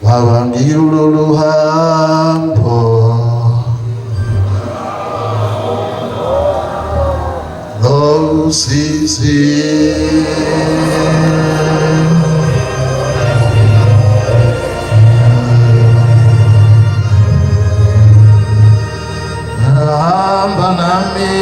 Wawangilulu hampo Lo sisi Hamba nami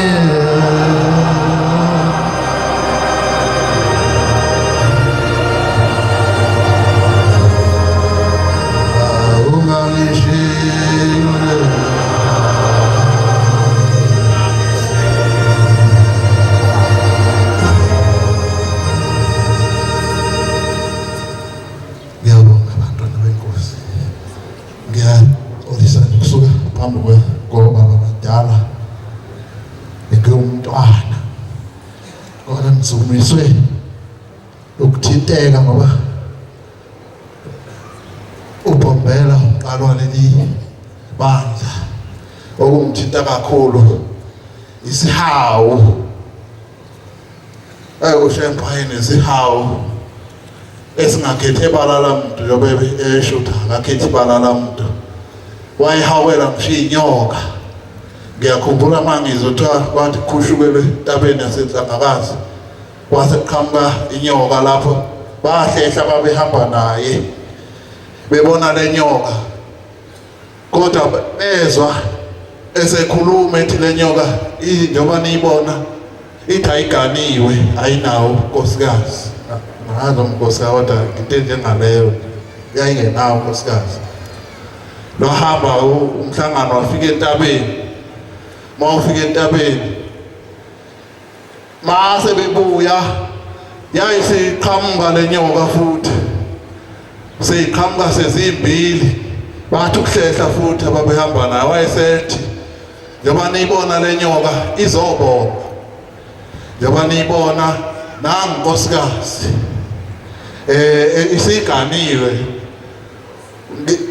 Ngizumiswe ukuthinteka ngoba uBombela uqalwa leli bandla okungithinta kakhulu isihawu uShempayini isihawu esingakhethe balala muntu yobe eshutha akakhethi balala muntu wayihawela ngisho inyoka ngiyakhumbula mangizothiwa kwathi khushukele entabeni yaseNhlangakazi kwase qhamuka inyoka lapho bahlehla babehamba naye bebona lenyoka kodwa bezwa esekhuluma ethi lenyoka njengoba niyibona ithi ayiganiwe ayinawo unkosikazi ngazo unkosikazi kodwa into njengaleyo yayingenawo unkosikazi lo hamba umhlangano wafika entabeni mawufika entabeni mase bebuya yayisiqhamuka lenyoka futhi seyiqhamuka sezimbili bathi ukuhlehla futhi ababehamba naye wayesethi njengoba niyibona lenyoka izobonga njengoba niyibona nangu nkosikazi isiganiwe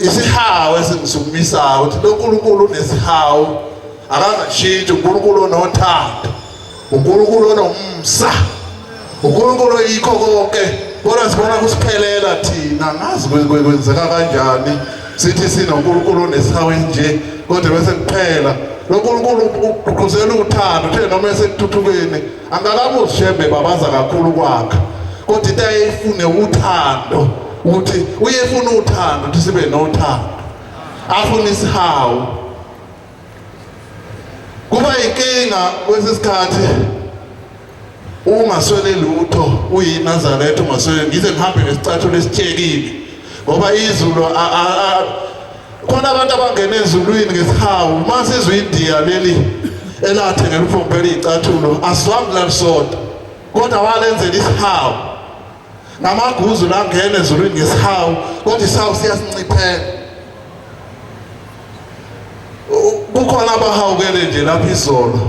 isihawu esingisukumisayo ukuthi loNkulunkulu unesihawu akangashintshi uNkulunkulu onothando uNkulunkulu onomsa uNkulunkulu yikho konke kodwa sibona kusiphelela thina ngazi kwenzeka kanjani sithi sinoNkulunkulu onesihawu nje kodwa bese kuphela loNkulunkulu ugqugquzela uthando uthe noma esekuthuthukeni angakabe uzishembe babaza kakhulu kwakhe kodwa into ayifune uthando ukuthi uyefuna uthando ukuthi sibe nothando afuna isihawu kuba inkinga kwesisikhathi ungaswele lutho uyiNazaretha ungaswele ngize ngihambe ngesicathulo esitshekile ngoba izulu khona abantu abangena ezulwini ngesihawu mase izwe iNdiya leli elathengela uMfombela icathulo asizwanga lalisonto kodwa walenzela isihawu namaguzu la ngene ezulwini ngesihawu kodwa isihawu siyasinciphela kukhona abahawukele nje lapha izolo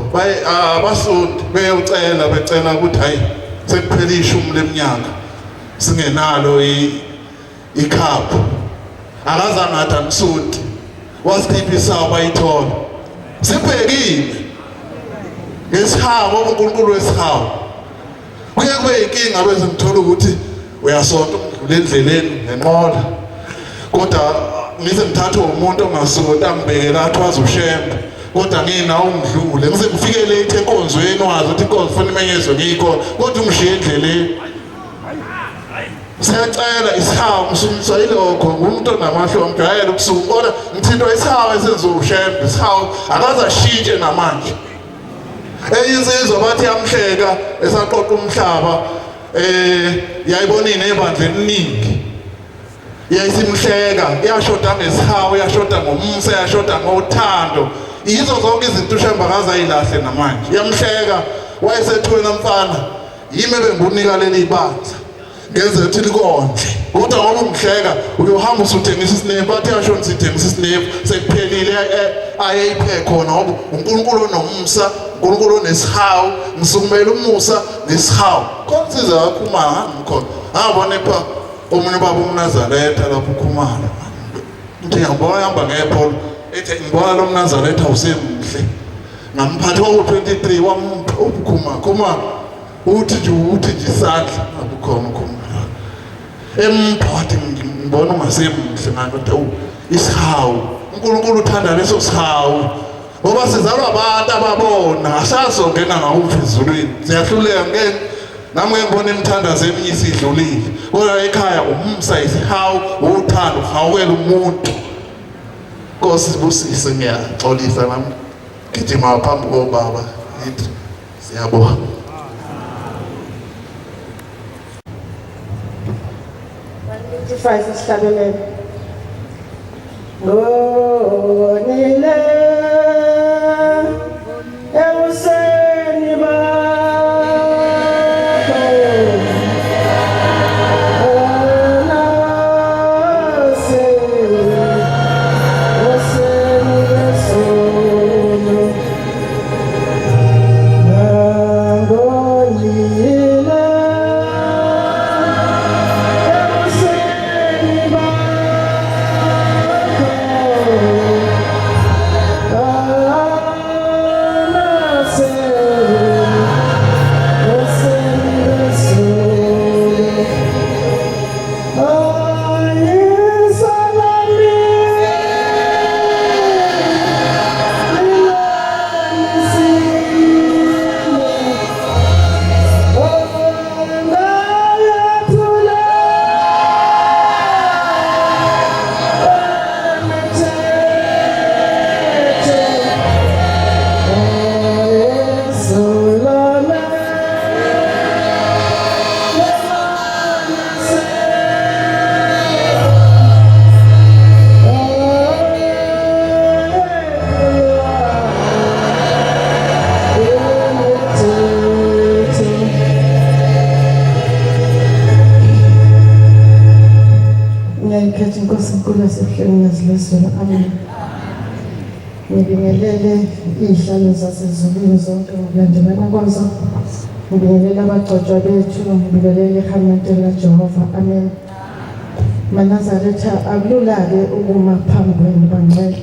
abasundi becela ukuthi hayi sekuphela ishumi leminyaka singenalo ikhaphu akazange athi amsundi wasikhipha isawu bayithola sibhekile ngesihawu uNkulunkulu wesihawu kuye kube inkinga bese ngithola ukuthi uyasonta udlule endleleni nenqola kodwa ngize ngithathe umuntu ongasonta angibekela athi wazi uShembe kodwa nginawo ungidlule ngize ngifike late enkonzweni wazi ukuthi inkonzo kufanele imenyezwe ngiyikho kodwa ungishiye endleleni siyacela isihawu msumisa ilokho ngumuntu onamahlo amjayela ubusuku kodwa ngithintwa isihawu esenziwa uShembe isihawu akazashintshe namanje eyizizwa bathi yamhleka esaqoqa umhlaba yayibonini ebandleni liningi yayisimhleka iyashoda ngesihawu iyashoda ngomumsa iyashoda ngothando yizo zonke izinto uShembe akazayilahle namanje yamhleka wayesethwena mfana yimi bengunika leli bandla ngenze ukuthi likondle kodwa ngoba umhleka uyohamba usuthengisa isinefu bathi yashona sithengisa isinefu sekuphelile ayeyiphe khona ngoba uNkulunkulu onomsa uNkulunkulu onesihawu ngisukumela umusa nesihawu konsiza kakhulu ngkhona ngabona pha omunye baba uMnazaretha lapho ukhumalo uthi ngiyabona hamba ngepholo ethi ngibona lo Mnazaretha usemhle ngamphatha u23 wampha ukhuma uthi nje isandla akukhona ukhuma emphathi ngibona ungasemuhle ngathi isihawu uNkulunkulu uthanda leso sihawu ngoba sizalwa abantu ababona asazongena ngakuphi ezulwini siyahluleka ngeke nami ngibona imithandazo eminye isidlulile kodwa ekhaya umsa isihawu uthando hawukela umuntu Nkosi sibusise ngiyaxolisa nami gijima phambi kobaba yithi siyabonga Five isihlabelelo ngonile ebusweni bakho onase oseni besono ngonile ngiyayikhetha inkosi enkulu yasehlweni yazilwesela amen ngibingelele izihlalo zasezulwini zonke ngokulandelana kwazo ngibingelele abagcotshwa bethu ngibingelele ihamete laJehova amen Manazaretha akulula-ke ukuma phambi kwenu bangcwele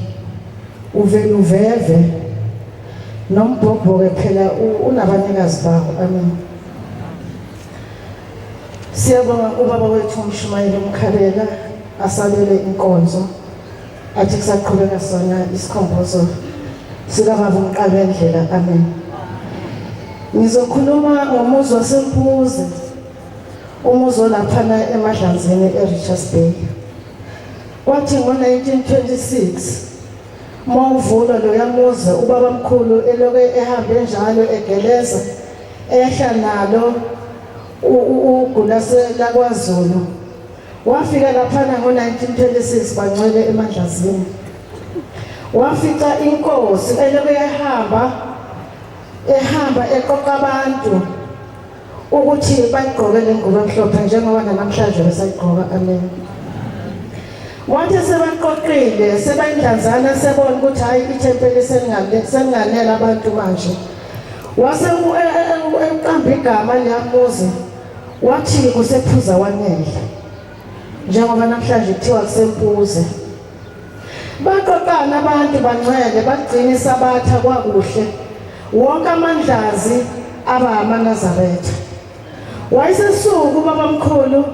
uvele uveve nombhobho-ke phela unabanikazi bawo amen siyabonga ubaba wethu uMshumayeli uMkhabela asalele inkonzo athi kusaqhubeka sona isikhombozo sikababa uMqabendlela amen ngizokhuluma ngomuzi waseMpuze umuzi olaphana eMadlanzini eRichards Bay kwathi ngo-1926 mawuvula loya muzi ubaba mkhulu eloke ehambe njalo egeleza ehla nalo ugulase laKwaZulu wafika laphana ngo-1926 bangcwele eMadlanzini wafica inkosi eloke ehamba eqoqa abantu ukuthi bayigqokele ingubo emhlophe njengoba namhlanje besayigqoka amen wathi sebaqoqile sebayindlanzana sebona ukuthi hayi ithempeli selinganela abantu manje wase eqamba igama liyamuzi wathi kusephuza wanele njengoba namhlanje kuthiwa kusempuze baqoqana abantu bangcwele bagcina isabatha kwakuhle wonke amandlazi aba amaNazaretha wayesesuku ubaba mkhulu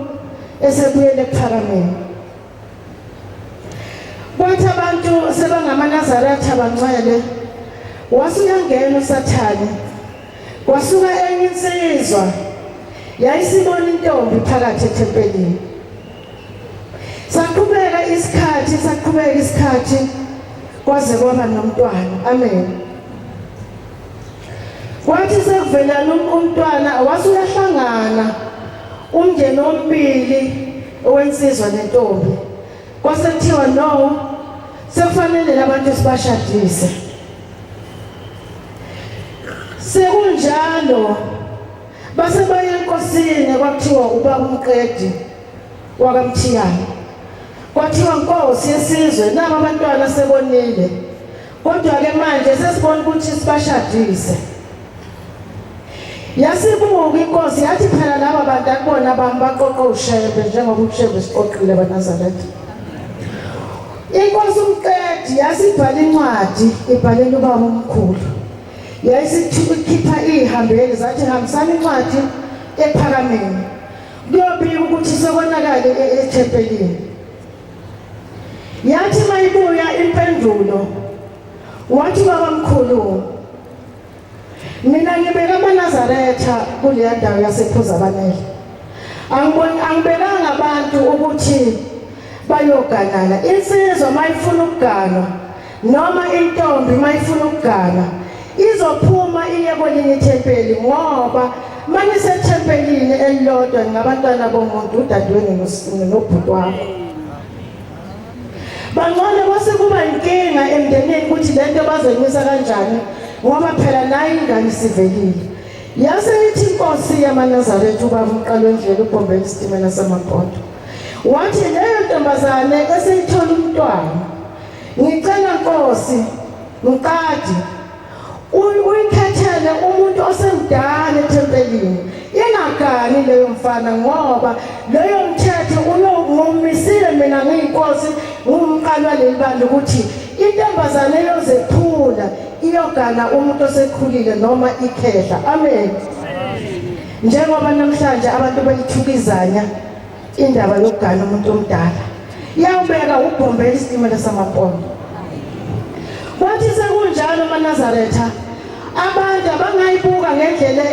esebuyele ePhakameni kwathi abantu sebangamaNazaretha bangcwele wasuyangena uSathane kwasuka enye insizwa yayisibona intombi phakathi ethempelini saqhubeka isikhathi kwaze kwaba nomntwana amen kwathi sekuvela umntwana wasuyahlangana umndeni ombili owensizwa nentombi kwasekuthiwa no sekufanele labantu sibashadise sekunjalo base baye enkosini kwakuthiwa ubaba uMqedi wakaMthiyane kwathiwa Nkosi yesizwe nabo abantwana sebonile kodwa ke manje sesibona ukuthi sibashadise yasibuka inkosi yathi phela laba bantu akubona bami baqoqa ushebe njengoba ushebe siqoqile eNazaretha inkosi uMqedi yasibhala incwadi ibhalela ubaba omkhulu yayisikhipha ihambeli zathi hambisana incwadi ePhakameni kuyobika ukuthi sekonakala ethempelini yathi mayibuya impendulo wathi babamkhulu mina ngibeka amaNazaretha kuleya ndawo yasePhuzabanele angibekanga abantu ukuthi bayoganana insizwa mayifuna ukuganwa noma intombi mayifuna ukuganwa izophuma iye kwelinye ithempeli ngoba manisethempelini elilodwa ngabantwana bomuntu udadewenu nobhuti wakho bangcole kwase kuba inkinga emndenini ukuthi lento bazoyimisa kanjani ngoba phela nayo ingane sivelile yase ithi inkosi yamaNazaretha ubaba uMqalwendlela uBhombela isitimela samaMpondo wathi leyo ntombazane eseyithola umntwana ngicela Nkosi Mqadi uyikhethele umuntu osemdala ethempelini ingagani leyo mfana ngoba leyo mthetho uyongumisile mina ngiyinkosi ngumqalwa lelibandla ukuthi intombazane yozephula iyogana umuntu osekhulile noma ikhehla amen njengoba namhlanje abantu bayithukizanya indaba yokugana umuntu omdala yawubeka uBhombela isitimela samaMpondo kwathi sekunjalo amaNazaretha abantu abangayibuka ngendlela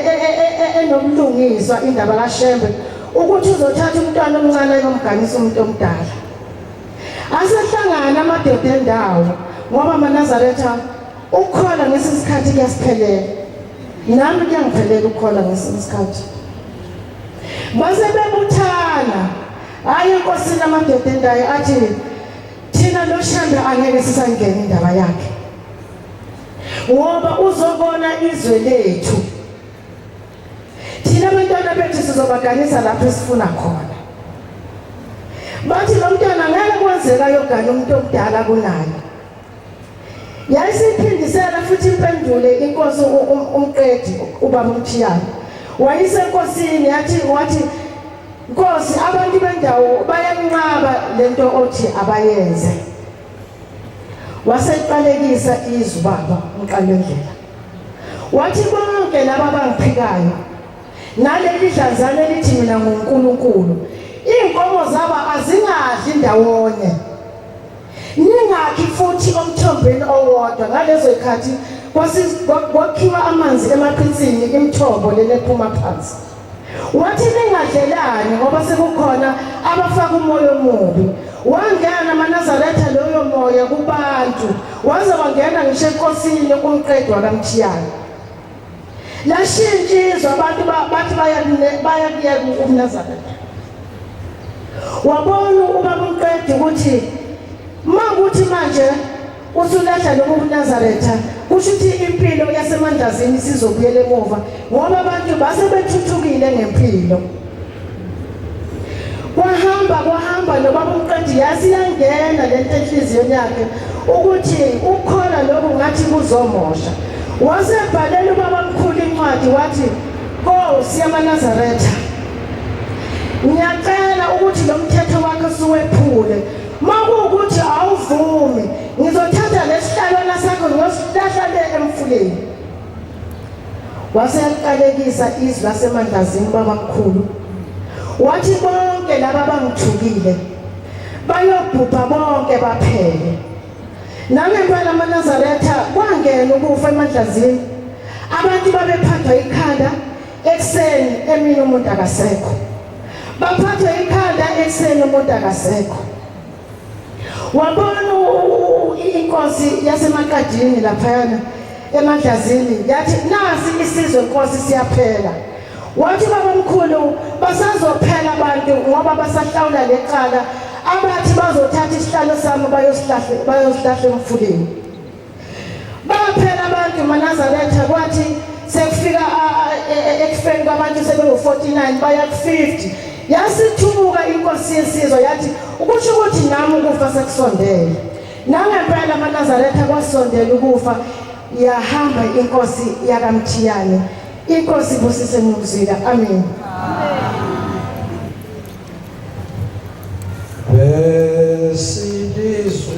enobulungiswa indaba kaShembe ukuthi uzothatha umntwana omncane ayomganisa umuntu omdala asehlangana amadoda endawo ngoba amaNazaretha ukukhola ngesikhathi kuyasiphelela nami kuyangiphelela ukukhola ngesikhathi base bebuthana hayi inkosini amadoda endawo athi thina lo Shembe angeke sisangena indaba yakhe ngoba uzobona izwe lethu thina abantwana bethu sizobaganisa lapho esifuna khona bathi lo mntwana ngeke kwenzeka yogana umuntu omdala kunayo yayisiphindisela futhi impendule inkosi umqedi ubaba uMthiyana wayisenkosini wathi Nkosi abantu bendawo bayanqaba lento othi abayenze waseqalekisa izwi baba uMqalwendlela wathi bonke laba bangiphikayo naleli dlanzana elithi mina nguNkulunkulu inkomo zaba azingadli ndawonye ningakhi futhi omthombeni owodwa ngalezo ikhathi kwakhiwa amanzi emaqhitsini imthombo lelephuma phansi wathi ningadlelani ngoba sekukhona abafaka umoya omubi wangena amaNazaretha loyo moya kubantu waze wangena ngisho enkosini kumqedwa kaMthiyana lashintshizwa abantu bathi bayakuya kuNazaretha wabona ubaba umqedi ukuthi mangukuthi manje usulahla lokho kuNazaretha kusho ukuthi impilo yasemandlazini sizobuyela emuva ngoba abantu basebethuthukile ngempilo kwahamba nobaba umqedi yasiyangena lento enhliziyweni yakhe ukuthi ukukhola lokho ngathi kuzomosha wasebhalela ubaba omkhulu incwadi wathi Nkosi yamaNazaretha ngiyacela ukuthi lo mthetho wakho suwephule makuwukuthi awuvumi ngizothatha lesihlalwana sakho ngiyosihlahla le emfuleni waseyaqalekisa izwi lasemandlazini babamkhulu wathi bonke laba bangithukile bayobhubha bonke baphele nangempela amaNazaretha kwangena ukufa emandlazini abantu babephathwa ikhanda ekseni emini umuntu akasekho baphathwa ikhanda ekseni umuntu akasekho wabona inkosi yaseMaqadini laphayana emandlazini yathi nasi isizwe Nkosi siyaphela wathi babamkhulu basazophela abantu ngoba basahlawula leqala abathi bazothatha isihlalo sami bayosihlahla emfuleni baphela abantu amaNazaretha kwathi sekufika ekufeni kwabantu sebewu49 baya ku50 yasithuka inkosi yesizwe yathi ukusho ukuthi nami ukufa sekusondele nangempela amaNazaretha kwasondela ukufa yahamba inkosi yakaMthiyane inkosi busise ngizila amen besilizwe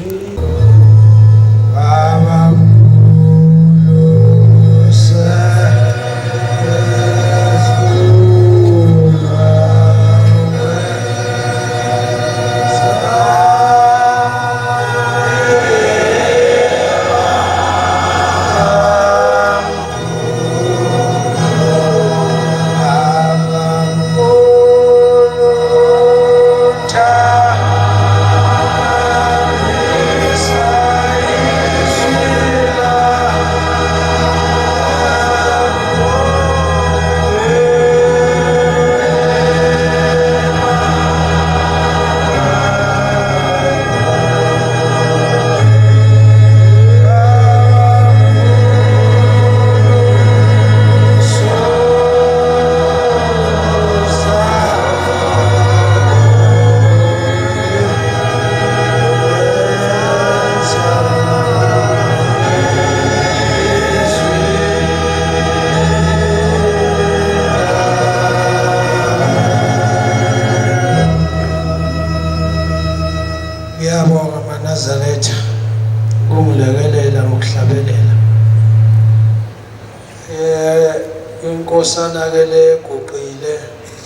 inkosana ke leguqile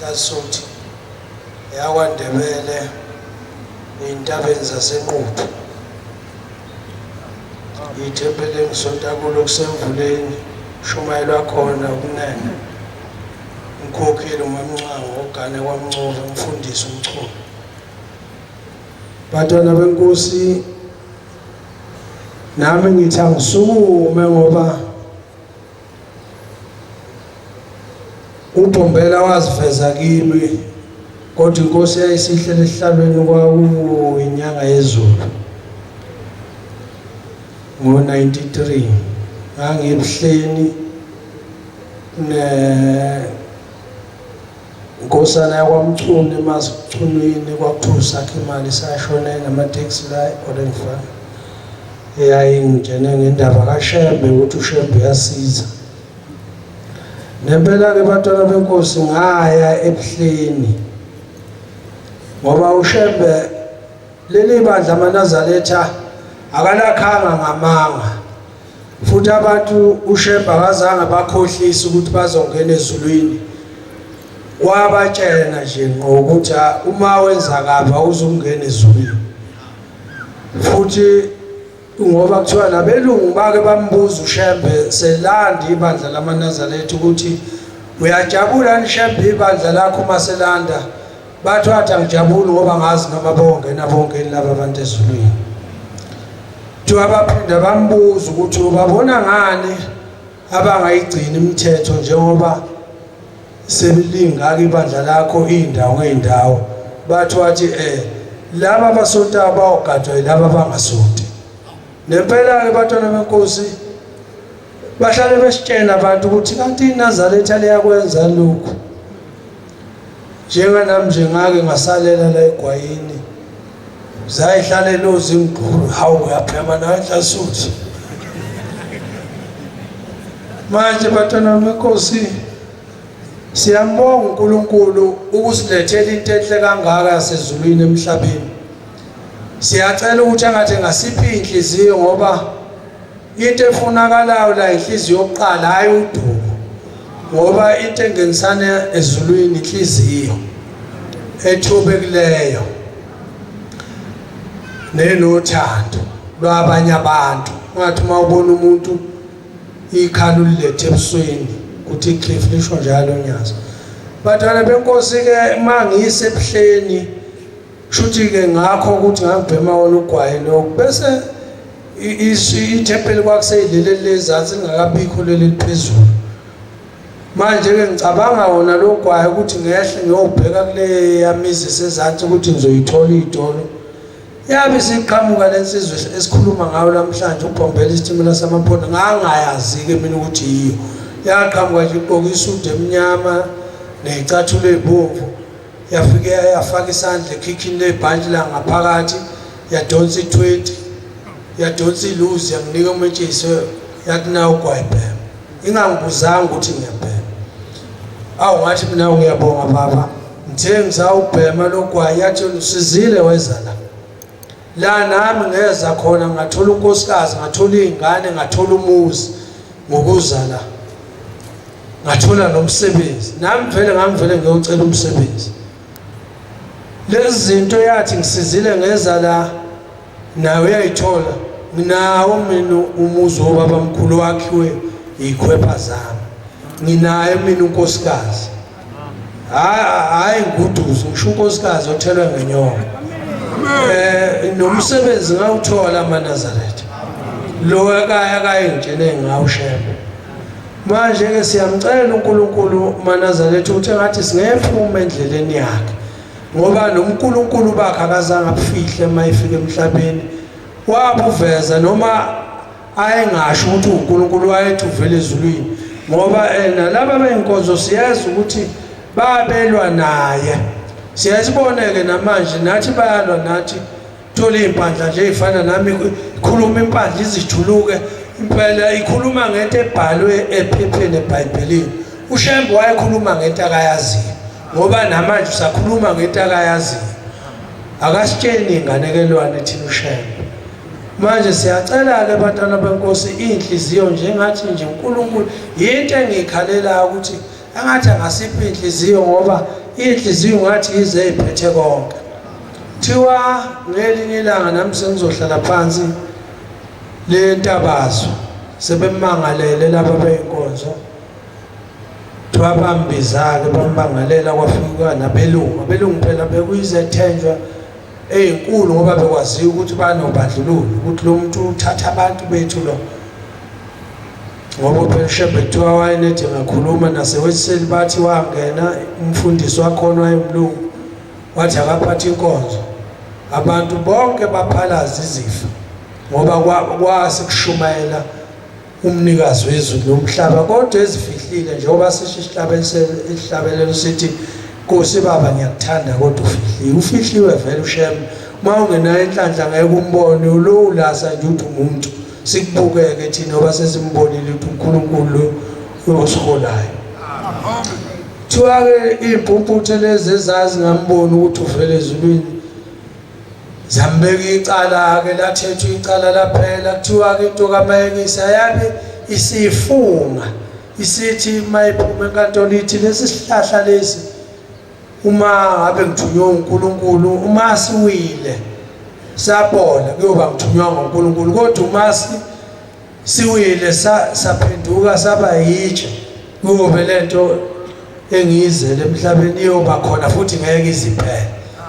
laSuthi yakwaNdebele entabeni zaseNquthu ithempeli ngisonta kulo kusemvuleni shumayelwa khona kunene umkhokheli uMamncango ogane kwaMncova umfundisi umculo. Bantwana benkosi nami ngithi angisukume ngoba uBhombela waziveza kimi kodwa inkosi yayisihlele esihlalweni kwawo inyanga yezulu ngo-93 ngangibuhleni inkosana yakwaMchunu emaSichunwini kwakuthiwa sakhe imali sashona namateksi la eOrangefarm eyayingitshene ngendaba kaShembe ukuthi uShembe uyasiza. Nempela ke bantwana benkosi ngaya ebuhleni ngoba uShembe leli bandla amaNazaretha akalakhanga ngamanga futhi abantu uShembe akazange bakhohlisa ukuthi bazongena ezulwini. Wabatshena nje ngokuthi uma wenza kabi awuzungena ezulwini. Futhi ngoba kuthiwa nabelungu bake bambuza uShembe selanda ibandla lamaNazaretha ukuthi uyajabula uShembe ibandla lakho maselanda. Bathi wathi angijabuli ngoba ngazi noma bongena bonke laba abantu ezulwini. Kuthiwa baphinda bambuza ukuthi ubabona ngani abangayigcina imithetho njengoba sebelingaka ibandla lakho indawo ngeindawo. Bathi wathi laba abasonta abawogadwa yilaba abangasonti. Nempela ke bantwana benkosi bahlale besitshena abantu ukuthi kanti iNazaretha liyakwenza lokhu. Njenganami nje ngake ngasalela la eGwayini zayihlale lozi imgqulu hawu uyaphema nawe Suthi. Manje bantwana benkosi siyambonga uNkulunkulu ukusilethela into enhle kangaka yasezulwini emhlabeni. Siyacela ukuthi angathi ngasiphi inhliziyo ngoba into efunakalayo la inhliziyo yokuqala hayi udumo. Ngoba into engenisana ezulwini inhliziyo ethobekileyo nenothando lwabanye abantu. Ngathi uma ubona umuntu ikhalu lilethe ebusweni kuthi iCliff lisho njalo Nyaza. Bantwana benkosi ke mangise ebuhleni shuthi ke ngakho ukuthi ngangibhema wona ugwayi lo bese ithempeli kwakuseyilele lezansi lingakabikho leli phezulu. Manje ke ngicabanga wona lo gwayi ukuthi ngehle ngiyobheka kule yamizi sezansi ukuthi ngizoyithola itolo. Yabe siqhamuka lensizwe esikhuluma ngayo namhlanje uBhombela isitimela samaphondo ngangayazi ke mina ukuthi yiyo. Yaqhamuka nje igqoka isudu emnyama nezicathulo ezibomvu. Yafike yafaka isandla ekhikhini lebhantshi la ngaphakathi yadonsa i20 yadonsa iluzi yanginika umetshisi yathi nawo ugwayibhema. Ingangibuzanga ukuthi ngiyabhema. Awu ngathi mina ngiyabonga baba. Ngithe ngizawubhema lo gwayi yathi usizile weza la. La nami ngeza khona ngathola unkosikazi ngathola izingane ngathola umuzi ngokuza la. Ngathola nomsebenzi. Nami vele ngamvele ngiyocela umsebenzi. Lezi zinto yathi ngisizile ngeza la nawe uyayithola. Nginawo mina umuzi wobabamkhulu wakhiwe ikhwepha zami. Nginaye mina unkosikazi. Hayi nguduzo ngisho unkosikazi othelwe ngenyongo. Nomsebenzi ngawuthola amaNazaretha. Lo akayingitshene ngawo Shembe. Manje ke siyamcela uNkulunkulu maNazaretha ukuthi ngathi singephuma endleleni yakhe. Ngoba noNkulunkulu bakhe akazange abufihle mayifika emhlabeni. Wabuveza noma ayengasho ukuthi uNkulunkulu wayethi uvele ezulwini. Ngoba nalabo beyinkonzo siyazi ukuthi babelwa naye. Siyasiboneke namanje nathi bayalwa nathi thola impandla nje efana nami ikhuluma impandla izijuluke impela ikhuluma ngento ebhalwe ephepheni eBhayibhelini. uShembe wayekhuluma ngento akayaziyo ngoba namanje usakhuluma ngento akayaziyo. Akasitsheni inganekelwane thina uShembe. manje siyacela-ke bantwana benkosi iy'nhliziyo njengathi nje uNkulunkulu yinto engiyikhalela ukuthi engathi angasiphi inhliziyo ngoba iy'nhliziyo ngathi yize ey'phethe konke. Kuthiwa ngelinye ilanga nami sengizohlala phansi le ntabazo sebemangalele laba bey'nkonzo kuthiwa bambiza-ke bambangalela kwafika nabelungu. Abelungu phela bekuyizithenjwa ey'nkulu ngoba bekwaziyo ukuthi banobandlululo ukuthi lo muntu uthatha abantu bethu lo ngoba phela uShembe kuthiwa wayenethi ngakhuluma naseweseli bathi wangena umfundisi wakhona wayemlungu wathi akaphatha inkonzo abantu bonke baphalaza izifo ngoba kwasikushumayela umnikazi wezulu nomhlaba kodwa ezifihlile njengoba sisho isihlabelelo sithi Nkosi baba ngiyakuthanda kodwa ufihliwe vele uShembe uma ungenayo inhlanhla ngeke umbone lo ulasa nje uthi umuntu sikubukeke thina ngoba sesimbonile ukuthi uNkulunkulu lo osiholayo. Kuthiwa-ke iy'mpumputhe lezi ezazi ngamboni ukuthi uvele ezulwini zambeka icala-ke lathethwa icala laphela. Kuthiwa-ke into kaMayekisa yabe isifunga isithi mayiphuma enkantolo ithi lesi sihlahla lesi uma ngabe ngithunywa uNkulunkulu uma siwile sabola kuyoba ngithunywa nguNkulunkulu kodwa uma siwile saphenduka saba yitshe kuyobe lento engiyizele emhlabeni iyoba khona futhi ngeke iziphele.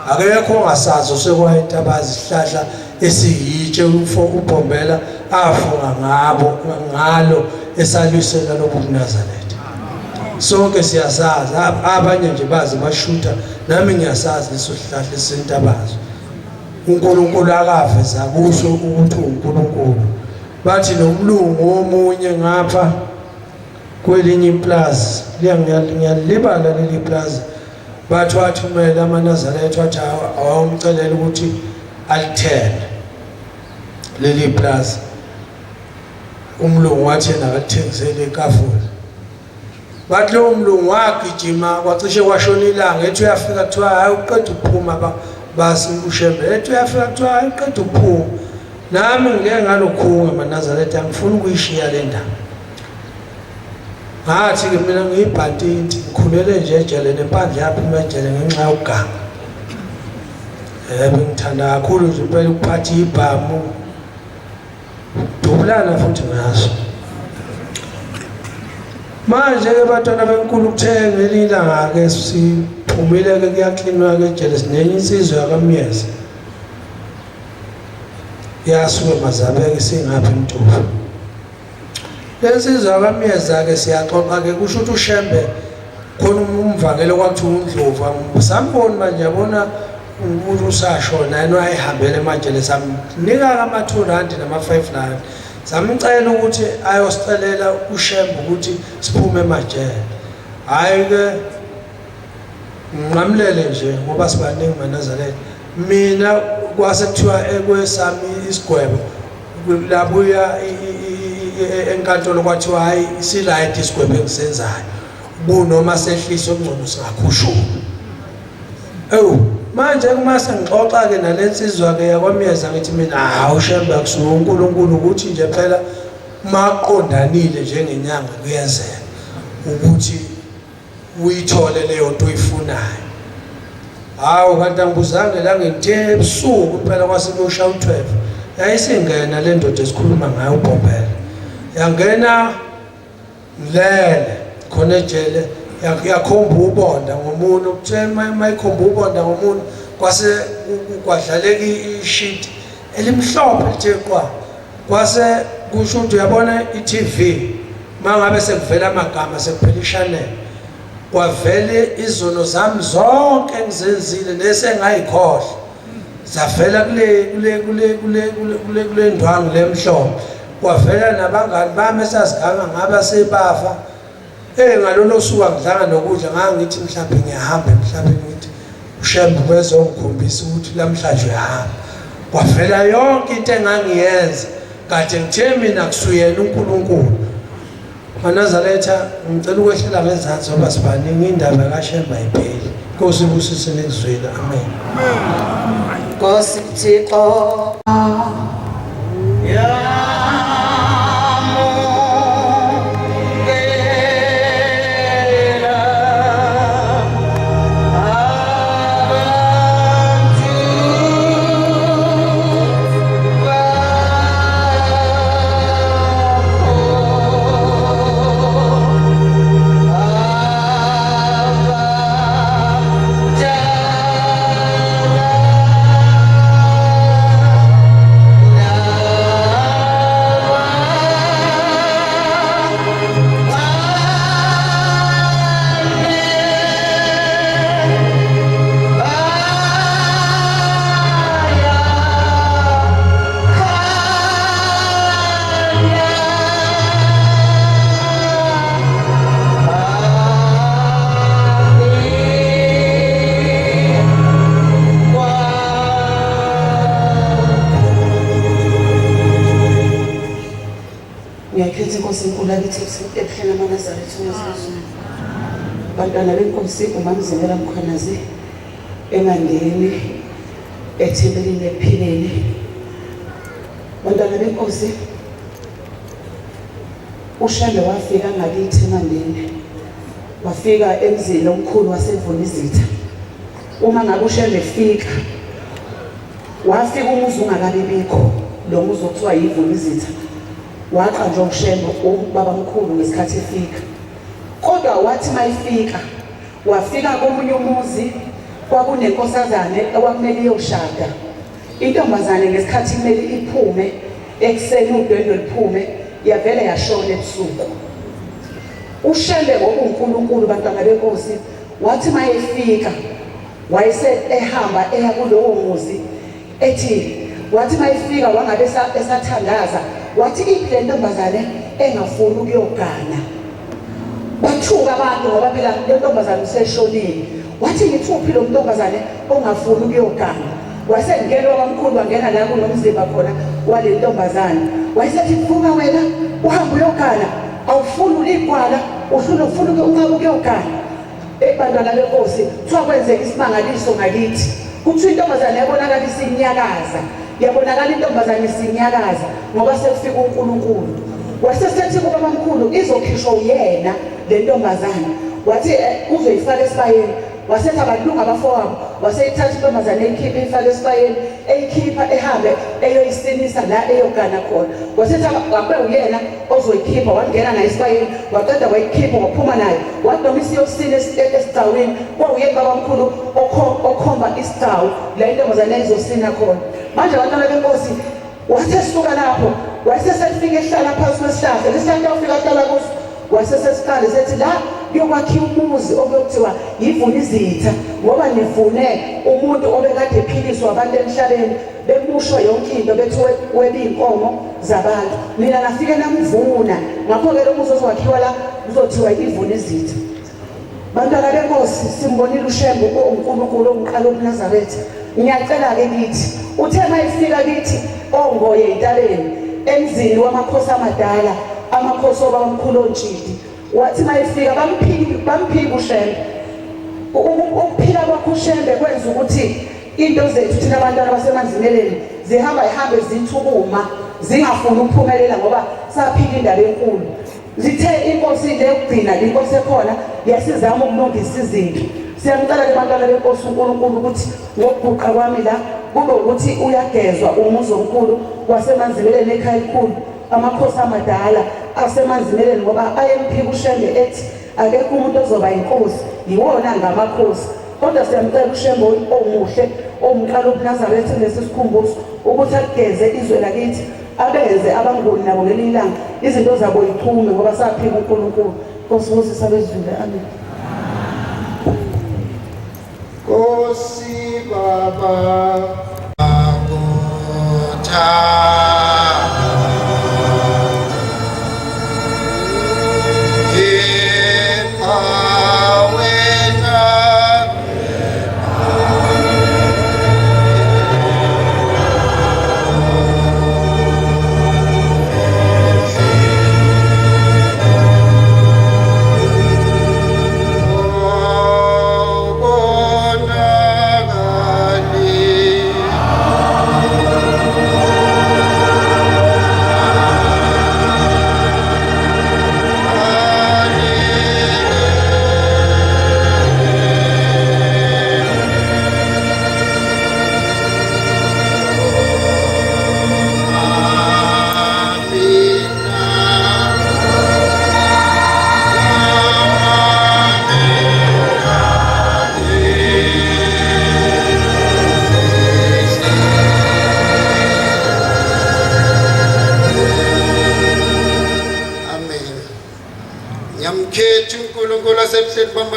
Akekho ongasazi osekwayintabazi isihlahla esiyitshe uBhombela afunga ngalo esalwisela lobu buNazaretha. Sonke siyasazi abanye nje bazi bashutha nami ngiyasazi leso sihlahla esintabazo. uNkulunkulu akaveza kuso ukuthi uNkulunkulu. Bathi nomlungu omunye ngapha kwelinye iplaza ngiyalibala leli plaza bathi wathumela amaNazaretha wathi awamcelela ukuthi alithenge leli plaza. Umlungu wathi yena akathengisele eKafula. Bathi lo mlungu wagijima kwacishe kwashona ilanga ethi uyafika kuthiwa hayi uqeda ukuphuma basi uShembe ethi uyafika kuthiwa hayi uqeda ukuphuma. Nami ngike ngalokhunga amaNazaretha angifuni ukuyishiya le ndaba. Ngathi-ke mina ngiyibhantinti ngikhulele nje ejele nempandla yaphuma ejele ngenxa yokuganga. Bengithanda kakhulu nje impela ukuphatha ibhamu dubulana futhi ngaso. Manje-ke bantwana benkulu kuthe ngelinye ilanga-ke siphumile-ke kuyaklinwa-ke ejele sinenye insizwa yakaMyeza yasuke Mazabeke singaphi Mtufu. Lensizwa yakaMyeza-ke siyaxoxa-ke kusho ukuthi uShembe khona umvakelo kwathi uNdlovu samboni manje yabona umuntu usashona yena wayehambele emajele samnika ama-R2 nama-R5 samcela ukuthi ayosicelela uShembe ukuthi siphume emajele. Hayi-ke nginqamlele nje ngoba sibaningi maNazaretha mina kwase kuthiwa ekwesami isigwebo labuya enkantolo kwathiwa hayi si-right isigwebo engisenzayo kunoma sehliswe kungcono singakhushula. Manje kuma sengixoxa-ke nalensizwa-ke yakwaMyeza ngithi mina hawu Shembe akusuka uNkulunkulu ukuthi nje phela maqondanile njengenyanga kuyenzeka ukuthi uyithole leyo nto oyifunayo. Hawu kanti angibuzange la ngithe ebusuku phela kwasekusha u12 yayisingena le ndoda esikhuluma ngayo uBhombela yangena ngilele khona ejele yakhomba ubonda ngomuntu ukuthe mayikhomba ubonda ngomuntu kwase kwadlaleka isheet elimhlophe lithe kwase kusho ukuthi uyabona iTV mangabe sekuvela amagama sekuphela iChannel kwavele izono zami zonke engizenzile nesengayikhohle zavela kule ndwangu lemhlophe kwavela nabangani bami esasiganga ngaba sebafa ngalolo suku angidlanga nokudla ngangithi mhlawumbe ngiyahamba emhlabeni ngithi uShembe bezongikhombisa ukuthi namhlanje uyahamba. Kwavela yonke into engangiyenza kade ngithe mina kusuyena uNkulunkulu. maNazaretha ngicela ukwehlela ngezansi ngoba sibaningi indaba kaShembe ayipheli. Nkosi ibusise nekuzwela. Amen. Nkosi Thixo ngithi Nkosi enkulu akithi ebuhleni amaNazaretha uNkosikazi. Bantwana benkosi umamzimela Mkhwanazi eMandeni ethembelini ephileni. Bantwana benkosi uShembe wafika ngakithi eMandeni. Wafika emzini omkhulu waseVunizitha. Uma ngabe uShembe efika wafika umuzi ungakabibikho lo muzi okuthiwa yiVunizitha. Waqanjwa uShembe ubaba mkhulu ngesikhathi efika. Kodwa wathi mayifika wafika komunye umuzi kwakunenkosazane okwakumele iyoshada. Intombazane ngesikhathi kumele iphume ekseni udwendwe liphume yavela yashona ebusuku. uShembe ngokuNkulunkulu bantwana benkosi wathi mayefika wayese ehamba eya kulowo muzi ethi wathi mayefika wangabe esathandaza wathi iphile ntombazane engafuni ukuyogana. Bathuka abantu ngoba phela le ntombazane useshonile. Wathi ngithuphi lo ntombazane ongafuni ukuyogana. Wasengena kwamkhulu wangena la kunomzimba khona wale ntombazane. Wayesethi vuka wena uhamba uyogana awufuni uligwala ufuna unqaba ukuyogana. Bantwana benkosi kuthiwa kwenzeka isimangaliso ngakithi. Kuthiwa intombazane yabonakala isinyakaza. Yabonakala intombazane isinyakaza ngoba sekufika uNkulunkulu. Wasesethi kuba mkhulu izokhishwa uyena le ntombazane. Wathi uzoyifaka esibayeni. Wasethi abalunga abafowabo waseyithatha intombazane eyikhipha ifaka esibayeni eyikhipha ehambe eyoyisinisa la eyogana khona. Wasethi abe uyena ozoyikhipha wangena nayo esibayeni waqeda wayikhipha waphuma nayo wadomisa iyosina esigcawini. Kwawuye baba mkhulu okhomba isigcawu la intombazane izosina khona. Manje abantwana benkosi wathi esuka lapho wasesefika ehlala phansi kwesihlahla lesihlahla ufika hlala kuso wasesesiqale sethi la yokwakhiwa umuzi okuthiwa yiVunizitha ngoba nifune umuntu obekade ephiliswa abantu emhlabeni bemushwa yonke into bethiwe webe inkomo zabantu. Mina nafike namvuna ngakho ke lo muzi ozwakhiwa la uzothiwa yiVunizitha. Bantwana benkosi simbonile uShembe uNkulunkulu ongiqala uNazaretha. Ngiyacela ke kithi uthe mayifika kithi ongoye intabeni emzini wamakhosi amadala amakhosi obamkhulu ontshidi. Wathi mayifika bamphika uShembe. Ukuphila kwakho uShembe kwenza ukuthi into zethu thina abantwana basemanzimeleni zihambe zithukuma zingafuni ukuphumelela ngoba saphila indaba enkulu. Zithe inkosi le yokugcina inkosi ekhona yasizama ukulungisa izinto. Siyamcela ke bantwana benkosi uNkulunkulu ukuthi ngokuguqa kwami la kube ukuthi uyagezwa umuzi omkhulu wasemanzimeleni ekhaya elikhulu amakhosi amadala asemanzimeleni ngoba ayemphika uShembe ethi akekho umuntu ozoba inkosi yiwona ngamakhosi. Kodwa siyamcela uShembe omuhle omqala uNazaretha lesisikhumbuzo ukuthi ageze izwe lakithi abenze abangoni nabo ngelilanga izinto zabo yiphume ngoba saphika uNkulunkulu. Nkosi usisa bezwile. Amen. Nkosi Baba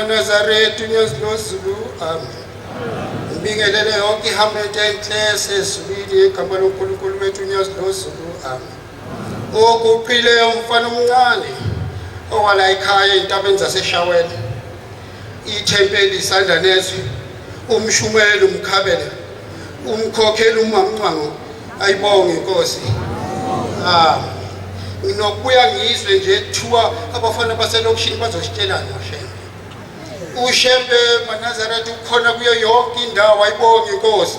Nazaretha uNkosikazi. Amen. Ngibingelele yonke ihamete enhle sesibili igama loNkulunkulu wethu uNkosikazi. Amen. Okuqileyo umfana omncane owala ekhaya entabeni zaseshawela. Ithempeli isandla nezwi umshumeli umkhabela umkhokheli umamncwango ayibonge inkosi. nginokubuya ngizwe nje kuthiwa abafana baselokishini bazositshelana uShembe. uShembe Manazaretha ukhona kuyo yonke indawo, ayibonge inkosi.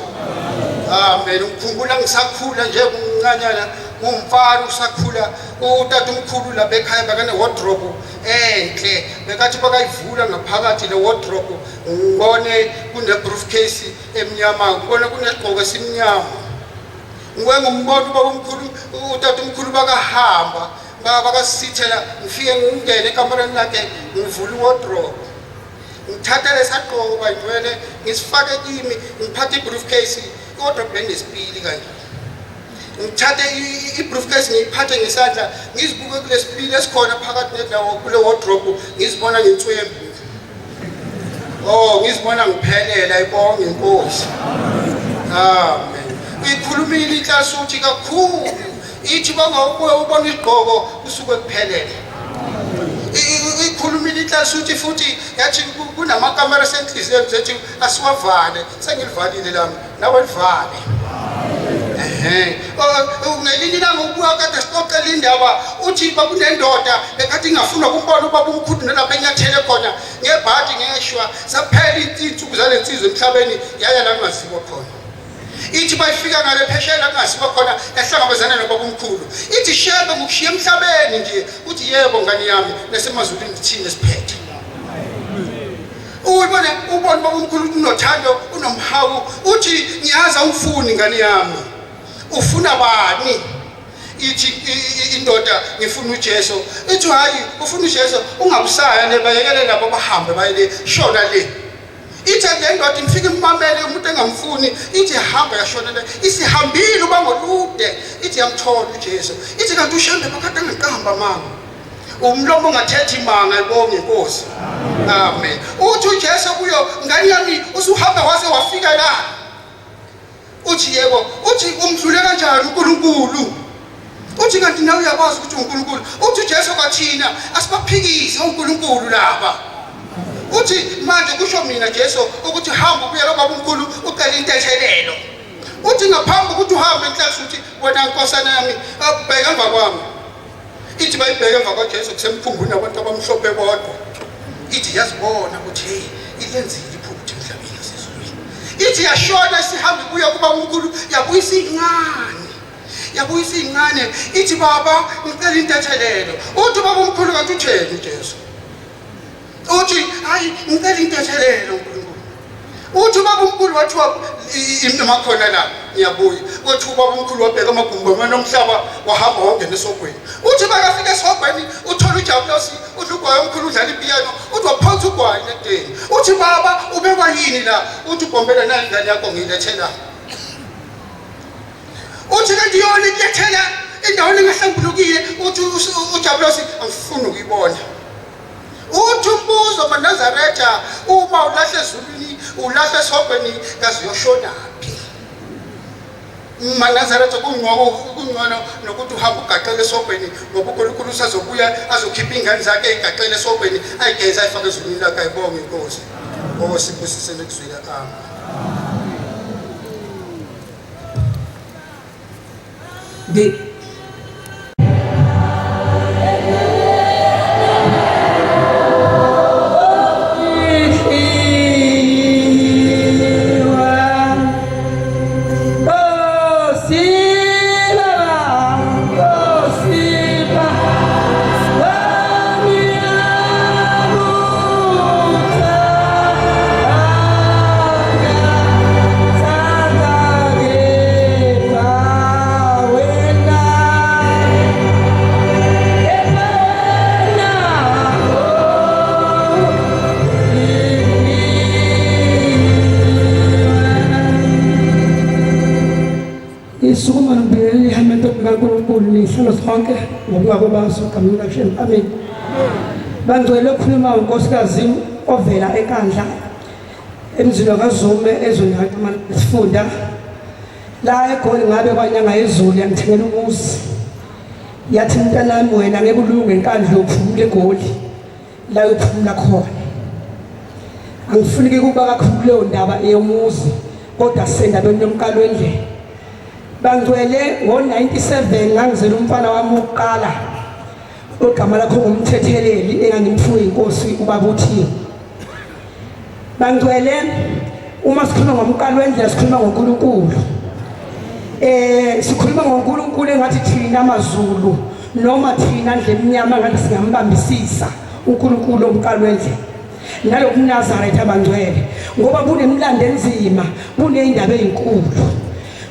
Amen. Ngikhumbula ngisakhula nje kumncanyana ngumfana usakhula, utata umkhulu lapha ekhaya bakane wardrobe enhle, bekathi bakayivula ngaphakathi le wardrobe ngibone kune briefcase emnyama, ngibone kunesigqoko esimnyama. Ngiyengumbono baba umkhulu, utata umkhulu bakahamba bakasithela, ngifike ngingene ekamareni lakhe ngivula iwardrobe, ngithatha lesagqoko bandwele ngisifake kimi, ngiphathe ibriefcase, iwardrobe lenesipili kanje. Ngithathe ibriefcase ngiyiphathe ngesandla, ngizibuke kulesipili esikhona phakathi nendawo kule wardrobe, ngizibona ngenswembu. Ngizibona ngiphelela, ayibonge inkosi. Amen. Ikhulumile inhlasi uthi kakhulu, ithi bangawubuya ubona isigqoko usuke kuphelele. Ikhulumile inhlasi uthi futhi yathi kunamakamera senhliziyweni zethu asiwavale, sengilivalile lami nawe livale. Ngelinye ilanga ubuya kade sixoxela indaba, uthi bakunendoda bekathi ingafuna ukubona ubaba umkhulu nalapha enyathele khona ngebhadi ngeshwa, saphela insuku zale nsizwe emhlabeni yaya la kungaziwa khona. Ithi bayifika ngale pheshela kungaziwa khona yahlangabezana nobaba umkhulu. Ithi Shembe ngokushiya emhlabeni nje, uthi yebo ngani yami, nasemazulwini ngithini esiphethe. Ubona baba umkhulu unothando, unomhawu, uthi ngiyaza ungifuni ngani yami. Ufuna bani? Ithi indoda ngifuna uJesu. Ithi hayi ufuna uJesu ungabusaya nebayekele labo bahambe bayele shona le. Ithi le ndoda ngifike imamele umuntu engamfuni, ithi hamba yashona le. Isihambile ubangolude, ithi yamthola uJesu. Ithi kanti uShembe bakade ngeqamba mama. Umlomo ungathethi imanga, ayibonge inkosi. Amen. Uthi uJesu kuyo ngani yami usuhamba wase wafika la. Uthi yebo, uthi umdlule kanjani uNkulunkulu? Uthi kanti nawe uyakwazi ukuthi uNkulunkulu. Uthi uJesu kwathina asibaphikise uNkulunkulu laba. Uthi manje kusho mina Jesu ukuthi hamba ubuye loba uNkulunkulu ucela intethelelo. Uthi ngaphambi ukuthi uhambe enhlasi uthi wena nkosana yami abheka emva kwami. Ithi bayibheka emva kwaJesu kusemkhumbuni abantu abamhlophe bodwa. Ithi yazibona ukuthi hey ilenzile iphupho emhlabeni sesizweni. Ithi yashona sihambe kuya kuba uNkulunkulu yabuyisa ingane. Yabuyisa ingane. Ithi baba ngicela intethelelo. Uthi baba umkhulu kanti utheni uJesu? Uthi hayi ngicela intethelelo uNkulunkulu. Uthi baba umkhulu wathiwa imakhona la ngiyabuya. Uthi baba umkhulu wabheka amagumbi nomhlaba wahamba wonke nesogweni. Uthi bakafika esogweni uthola uJabulosi udlugwayo omkhulu udlala ipiyano, uthi waphansi ugwayi nedeni. Uthi baba ubekwa yini la? Uthi ubombela nayo ingane yakho ngilethela. Uthi kanti yona ilethela endaweni engahlambulukile. Uthi uJabulosi angifuni ukuyibona. Uthi umbuzo Manazaretha uma ulahle ezulwini ulahle esogweni kazi uyoshonaphi? Manazaretha kungcono nokuthi uhambe ugaqele esogweni ngoba uNkulunkulu usazobuya azokhipha ingane zakhe igaqele esogweni ayigeza ayifake ezulwini lakhe, ayibonge inkosi. Sibusisele kuzwile. Amen. Sukuma ngibeleli hamento kaNkulunkulu nihlalo sonke ngokuba kwabaso kamina Shembe. Amen. Bangcwele ukukhuluma unkosikazi ovela enkandla emzini kaZume ezweni laSifunda la eGoli ngabe kwanyanga yezulu yangithengela umuzi. Yathi mntanami wena ngeke ulunge enkandla yokuphumula eGoli la uyophumula khona. Angifuni ukuba kakhulu leyo ndaba eyomuzi kodwa sendabeni yomkalo wendlela. Bangcwele ngo-97 ngangizela umfana wami wokuqala ogama lakho ngumthetheleli engangimfuwe inkosi ubaba uThixo. Bangcwele uma sikhuluma ngomqalo wendlela sikhuluma ngoNkulunkulu. Sikhuluma ngoNkulunkulu engathi thina amaZulu noma thina ndle emnyama ngathi singambambisisa uNkulunkulu omqalo wendlela. Nalo kuNazaretha abangcwele ngoba kunemlando enzima, kuneyindaba ezinkulu.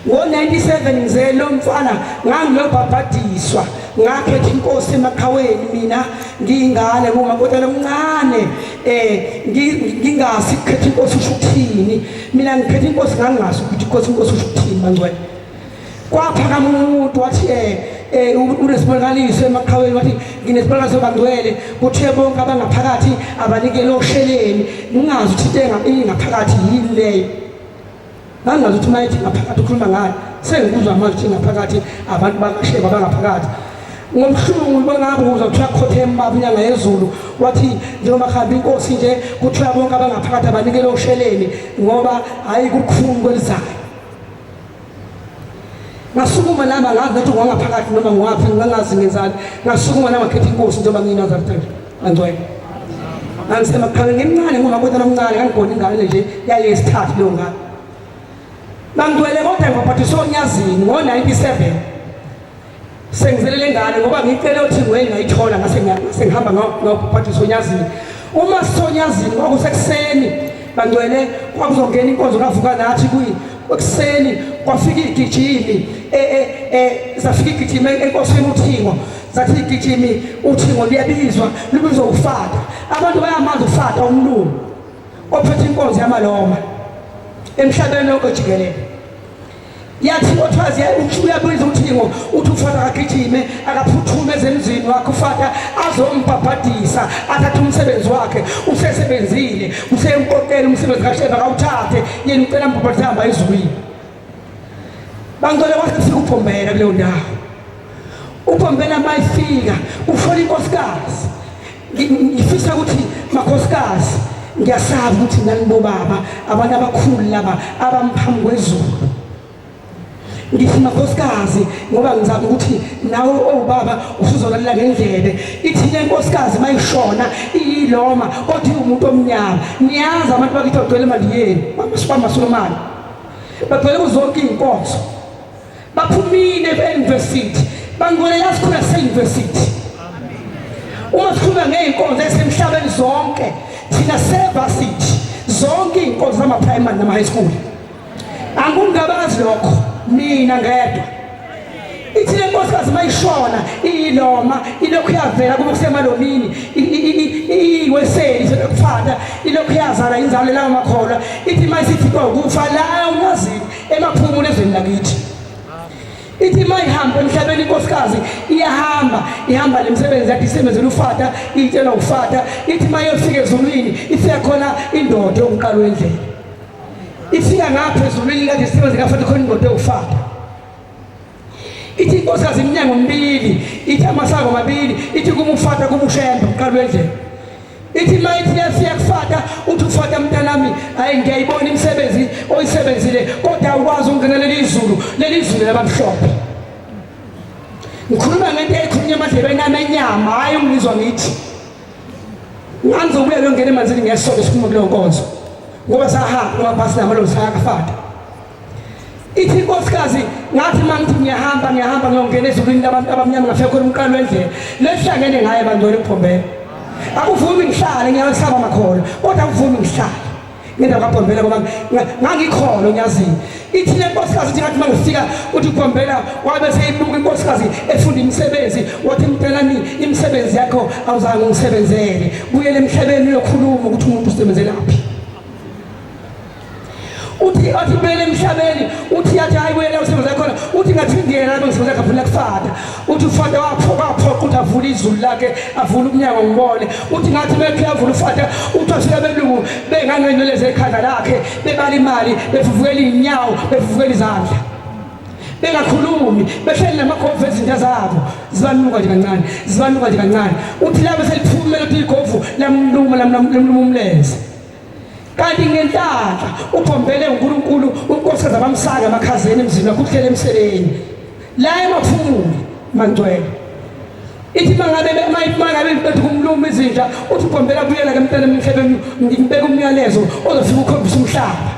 Ngo-97 ngizele lo mfana ngangilobhabhadiswa ngakhetha inkosi emakhaweni mina ngiyingane kumakotela omncane ngingasi ukukhetha inkosi usho ukuthini. Mina ngikhetha inkosi ngangazi ukuthi inkosi usho ukuthini bangcwele. Kwaphakama umuntu wathi unesibonakaliso emakhaweni wathi nginesibonakaliso bangcwele kuthe bonke abangaphakathi abanikele osheleni. Ngingazi ukuthi ingaphakathi yini leyo. Ngangazi ukuthi mayithi ngaphakathi ukhuluma ngayo. Sengikuzwa manje ukuthi ngaphakathi abantu bakasheba bangaphakathi. Ngomhlungu bangabuza kuthiwa Khothemba inyanga yezulu wathi njengoba khamba inkosi nje kuthiwa bonke abangaphakathi abanikele osheleni ngoba hayi kukhulu kwelizayo. Ngasukuma nami ngazi ukuthi ngangaphakathi noma ngwaphi ngangazi ngenzani. Ngasukuma nami ngakhetha inkosi njengoba ngiyinazaretha bangcwele. Ngangisemakhaweni ngimncane ngomakotela omncane ngangibona ingane nje yayesithathu leyo ngane. Bangcwele kodwa ngaphathiswa onyazini ngo-97 sengizelele ngane ngoba ngicela ukuthi ngayithola ngase ngihamba ngaphathiswa onyazini. Uma sisonyazini kwakusekuseni bangcwele kwakuzongena inkonzo kavuka nathi ekuseni kwafika igijimi zafika igijimi enkosini uThingo zathi igijimi uThingo liyabizwa libizwa uFata. Abantu bayamazi uFata umlungu ophethe inkonzo yamaloma emhlabeni wonke jikelele. Yathi othazi uyabiza uThingo uthi uFata akagijime akaphuthume ezemzini wakhe uFata azombhabhadisa athathe umsebenzi wakhe usesebenzile useyimkokela umsebenzi kaSheba akawuthathe yena ucela mbhabhadisa hamba ezulwini. Bangcwele wasifika uPhombela kuleyo ndawo. uPhombela mayifika ufola inkosikazi. Ngifisa ukuthi makhosikazi ngiyasaba ukuthi nanibo baba abantu abakhulu laba abamphambi kwezulu. Ngithi makhosikazi ngoba ngizama ukuthi nawe obaba usuzolalela ngendlebe. Ithi le nkosikazi mayishona iyiloma othi umuntu omnyama. Niyazi abantu bakithi bagcwele imali yeni bamaSulumane bagcwele kuzonke inkonzo baphumile e-university bangcwele yasikhula se-university. Uma sikhuluma ngey'nkonzo ezisemhlabeni zonke thina sevasithi zonke iy'nkonzo zama-primary nama-high school angungabazi lokho mina ngedwa. Ithi le nkosikazi mayishona iyiloma ilokhu yavela kube kusemalomini iyiweseli sekufata ilokhu yazala inzalo lawo makholwa. Ithi mayisithi kufa la ungazini emaphumulo ezweni lakithi. Ithi mayihamba emhlabeni inkosikazi ihamba lemsebenzi yakhe isebenzela uFata iyitshela uFata. Ithi mayofika ezulwini ifika khona indoda yomqalo wendlela. Ifika ngapha ezulwini kade isebenze kaFata khona indoda yoFata. Ithi inkosikazi iminyango emibili ithi amasango amabili ithi kumuFata kumuShembe umqalo wendlela. Ithi mayithi yafika kuFata uthi uFata mntanami hayi ngiyayibona imisebenzi oyisebenzile kodwa awukwazi ukungena leli zulu labamhlophe. Ngikhuluma ngento ekhulunywa emadlebeni ami enyama hayi ungizwa ngithi ngangizobuya ngene emanzini ngesonto sikhuluma kuleyo nkonzo ngoba sahamba amabhasi namalo sayakafata. Ithi inkosikazi ngathi mangithi ngiyahamba ngiyongena ezulwini labantu abamnyama ngafika khona umqalo wendlela lesihlangene ngaye bangcwele uPhombela. Akuvumi ngihlale ngiyasaba makhono kodwa akuvumi ngihlale ngendawo kaPhombela ngoba ngangikhona onyazini. Ithi le nkosikazi ithi ngathi mangifika uthi uPhombela wabe seyibuka inkosikazi efunda imisebenzi wathi mntanami imisebenzi yakho awuzange ungisebenzele buyele emhlabeni uyokhuluma ukuthi umuntu usebenzelaphi. Uthi athi bele emhlabeni uthi yathi hayi wena usebenza khona uthi ngathi ngiyena lapho ngisebenza kaphela kuFata. Uthi uFata waphoqa ukuthi avule izulu lakhe avule umnyango ngibone. Uthi ngathi mephi avule uFata uthi afika belungu bengangeneleze ekhanda lakhe bebala imali bevuvukela inyawo bevuvukela izandla bengakhulumi behleli namagovu ezinto zabo zibanuka nje kancane. Uthi labo seliphumela uthi igovu lamluma umlenze. Kanti ngenhlanhla uPhombela uNkulunkulu unkosikazi abamsaka amakhazeni emzini wakhe uhlele emseleni la emaphumule bangcwele. ithi mangabe bethu kumluma izinja uthi ubombela buyela ke mntana emhlabeni ngibeka umyalezo ozofika ukhombisa umhlaba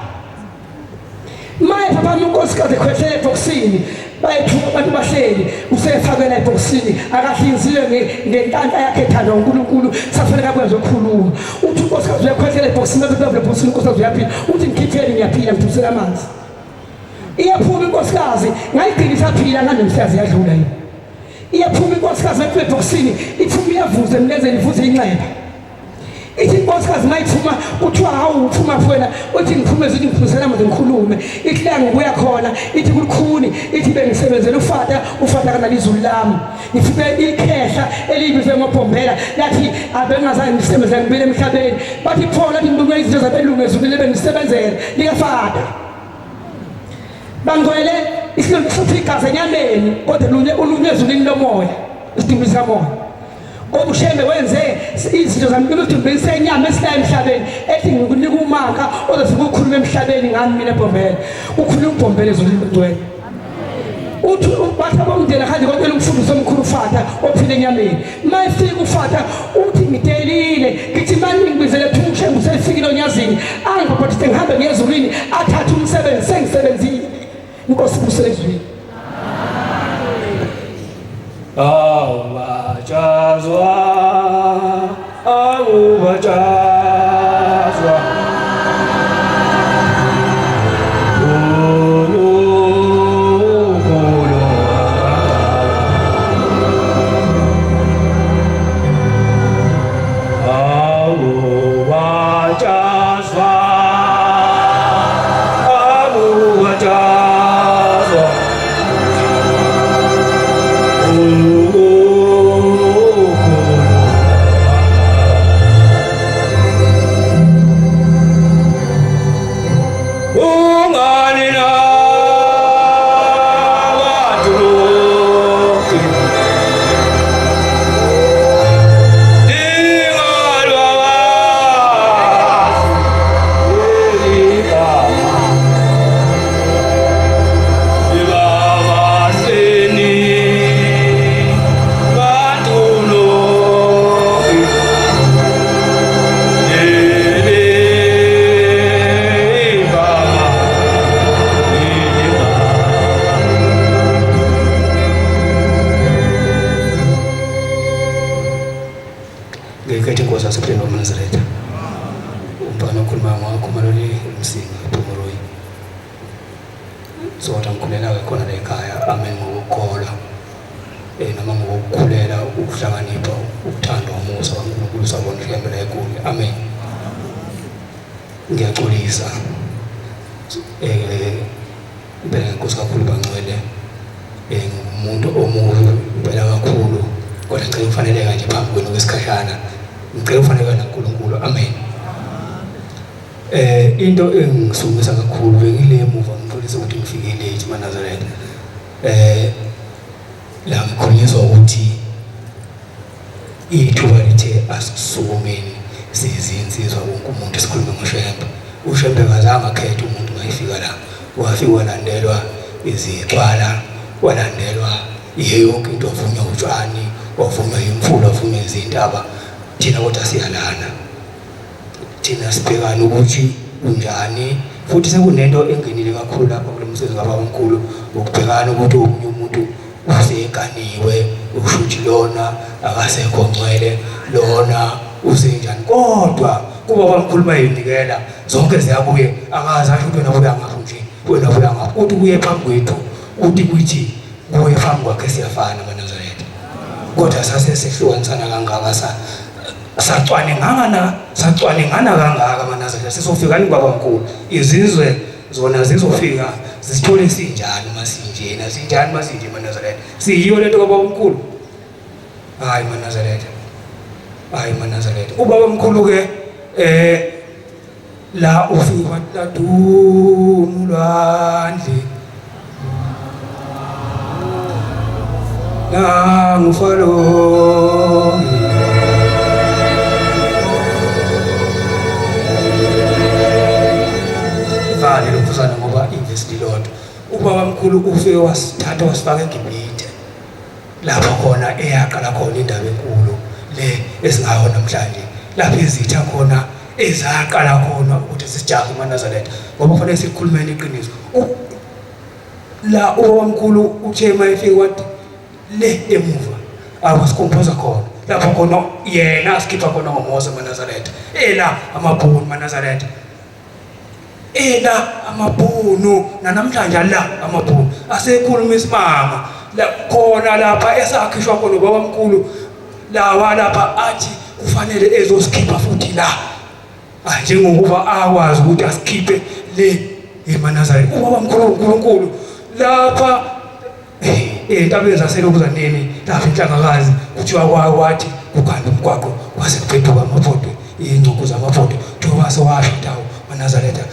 maye papa unkosikazi ekhwehlele ebhokisini bayethuma abantu bahleli usefakela ebhokisini akahlinziwe ngentanka yakhe ethandwa uNkulunkulu safanele akwenze ukukhuluma uthi unkosikazi uyakhwehlele ebhokisini bezovule ebhokisini unkosikazi uyaphila uthi ngikhiphele ngiyaphila ngithusela amanzi iyaphuma inkosikazi ngayigcina isaphila nganomhlazi yadlula yini iyaphuma inkosikazi ephuma ebhokisini iphuma iyavuza emlenzeni ivuza inxeba ithi inkosikazi mayiphuma kuthiwa hawu uphuma wena uthi ngiphume zithi ngiphuzela amanzi ngikhulume ithi la ngibuya khona ithi kulukhuni ithi bengisebenzela ufata kana lizulu lami ngifike ikhehla elibizwe ngobhombela lathi abengazange ngisebenzele ngibile emhlabeni bathi phona ngibukwe izinto zabelungu ezulile bengisebenzele likafata bangwele ihlelo sophikaza enyameni kodwa ulunywe ezulini lomoya isidumbu sikamoya obushembe wenze izinto zami ukuthi ngisenyama esilayo emhlabeni ethi ngikunika umaka ozofika ukukhuluma emhlabeni ngami mina Bhombela ukhuluma uBhombela ezulini ngcwele uthi batha bomndela khanje kodwa umfundisi omkhulu uFata ophile enyameni mayifika uFata uthi ngitelile ngithi manje ngibizele thumshembe usefikile onyazini angaphathi ngihambe ngezulwini athathe umsebenzi sengisebenzile inkosi busezwini awubajazwa awubajazwa ngiyaxolisa nkosi kakhulu bangcwele umuntu omuhle phela kakhulu kodwa ngicela ukufaneleka nje phambi kwenu kwesikhashana ngicela ukufaneleka naNkulunkulu amen into engisungisa kakhulu bengile emuva ngifundisa ukuthi ngifike late eNazaretha la ngikhulunyiswa ukuthi ithuba lithe asisukumeni sizinsizwa wonke umuntu esikhuluma ngoShembe uShembe ngazange akhethe umuntu ngayifika la wafika walandelwa izixwala walandelwa yonke into wavunywa utshani wavunywa imfula wavunywa izintaba thina kodwa siyalana thina sibhekana ukuthi unjani futhi sekunento engenile kakhulu lapha kulo msebenzi kaBabamkhulu ukubhekana ukuthi omunye umuntu useganiwe ushuthi lona akasekho ngcwele lona usenjani kodwa kuba bamkhulu bayinikela zonke ziyabuye akazi asho ukuthi wena buya ngapho nje wena buya ngapho uthi kuye phambi kwethu uthi kuthi kuye phambi kwakhe siyafana eNazaretha kodwa sasesihlukanisana kangaka sacwaningana kangaka eNazaretha sesofika kuBabamkhulu izizwe zona zizofika zisithole sinjani masinjena sinjani masinje eNazaretha siyiyo lento kaBabamkhulu hayi eNazaretha uBabamkhulu ke la ufika ladumulwandle la ngufalo vale lokufana ngoba investi lot uBabamkhulu ufike wasithatha wasifaka eGibhithe lapha khona eyaqala khona indaba enkulu le esingayo namhlanje lapha izitha khona ezaqala khona ukuthi sijahe eManazaretha ngoba kufanele sikhulumeni iqiniso la owamkhulu uChema efike wathi le emuva awasikhompoza khona lapha khona yena asikhipha khona ngomoya eManazaretha ela amabhunu eManazaretha ela amabhunu namhlanje la amabhunu asekhuluma isimanga la khona lapha esakhishwa khona babamkhulu lawa lapha athi kufanele ezosikhipha futhi la njengokuba akwazi ukuthi asikhiphe le eManazaretha ubabamkhulu uNkulunkulu lapha entabeni zaselokuzaneni lapha inhlangakazi kuthiwa kwathi kukhanda umgwaqo kwase kupheduka amabhodwe ingcuku zamabhodwe njengoba sewasho indawo eManazaretha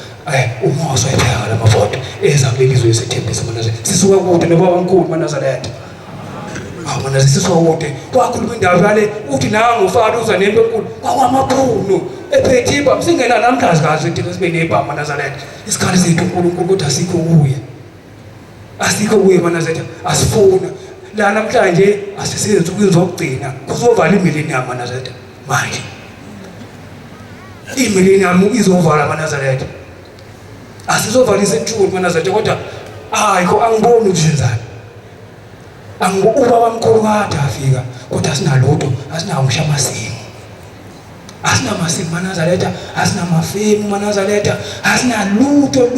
umoso epheka lamabhodwe eza kulelizwe esethembisa eManazaretha sisuka kude nobabamkhulu eManazaretha Manazaretha sisuka kude wakhuluma indaba yale uthi nangu ufana uzaneni benkulu kwakwamabhunu ePhethiba singena namhlanje thina sibe nebha eManazaretha isikhathi sethu uNkulunkulu ukuthi asikho kuye eManazaretha asifuna la namhlanje asisenze ukuzogcina kuzovala imillennium eManazaretha manje imillennium izovala eManazaretha asizovalisa entshulu eManazaretha kodwa ayikho angiboni ukuzenzana ubabamkhulu kade afika kodwa asinalutho asinawo ngisho amasimu asinamasimu eManazaretha asinamafemu eManazaretha asinalutho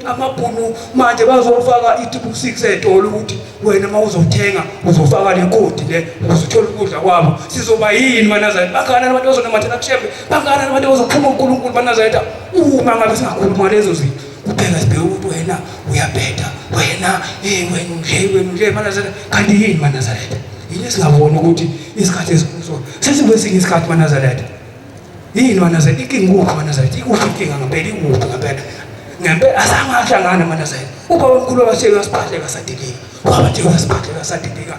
amabhunu manje bazofaka i6 etolo ukuthi wena mawuzothenga uzofaka le kodi le uzothola ukudla kwabo sizoba yini eManazaretha bangana nabantu bazonamathela kushembe bangana nabantu bazophuma uNkulunkulu eManazaretha uma ngabe singakhuluma lezo zinto kuphela sibheke ukuthi wena uyabheda wena wena nje eManazaretha kanti yini eManazaretha yini singabona ukuthi isikhathi esikuso sesibwesinye isikhathi eManazaretha yini eManazaretha ikinguku eManazaretha ikuphi inkinga ngempela ikuphi ngempela asangahlangana eManazaretha ubabamkhulu abasheka siphahleka sadilika wabatheka siphahleka sadilika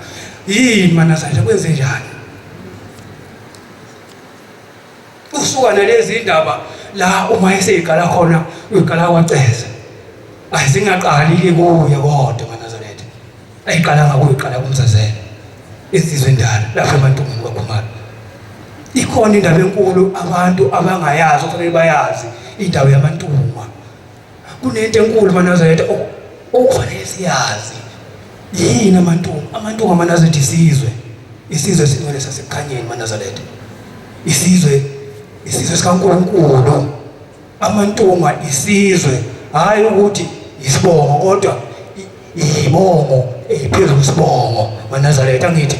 yini eManazaretha kwenze njani usuka nalezi indaba la uma eseyiqala khona uyiqala kwaceza ayisingaqali ke kuye kodwa eManazaretha ayiqala ngakuyiqala kumzazela izizwe endala lapha eMantungeni kwaKhumalo ikhona indaba enkulu abantu abangayazi okufanele bayazi indaba yaMantungwa kunento enkulu eManazaretha okufanele siyazi yini amantungwa eManazaretha isizwe singcwele saseKhanyeni eManazaretha isizwe sikaNkulunkulu amantungwa isizwe hayi ukuthi isibongo kodwa ibongo ephezulu isibongo eManazaretha ngithi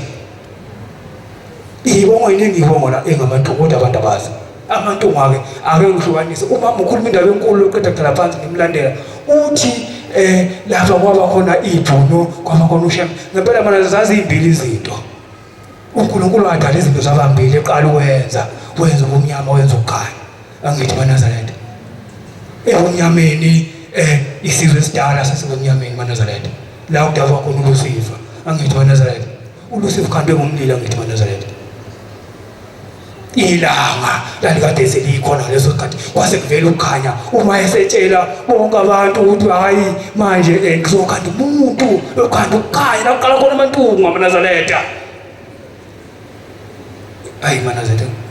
ibongo iningi ibongo la engamantungwa kodwa abantu abazi amantungwa ke ake ngihlukanise uma ukhuluma indaba enkulu eqeda kuqala phansi ngimlandela uthi lapha kwaba khona ibhuno kwaba khona uShem ngempela mana zazi izimbili izinto uNkulunkulu wadala izinto zabambili eqala wenza ubumnyama wenza ukukhanya angithi eManazaretha ebumnyameni isizwe esidala sasebumnyameni eManazaretha la kudalwa khona uLucifer angithi eManazaretha uLucifer khambe ngomlilo angithi eManazaretha ilanga lalikade selikhona leso sikhathi kwase kuvela ukukhanya uma esetshela bonke abantu ukuthi hayi manje kuzokhanda umuntu lokhanda ukukhanya la kuqala khona amantungwa eManazaretha hayi eManazaretha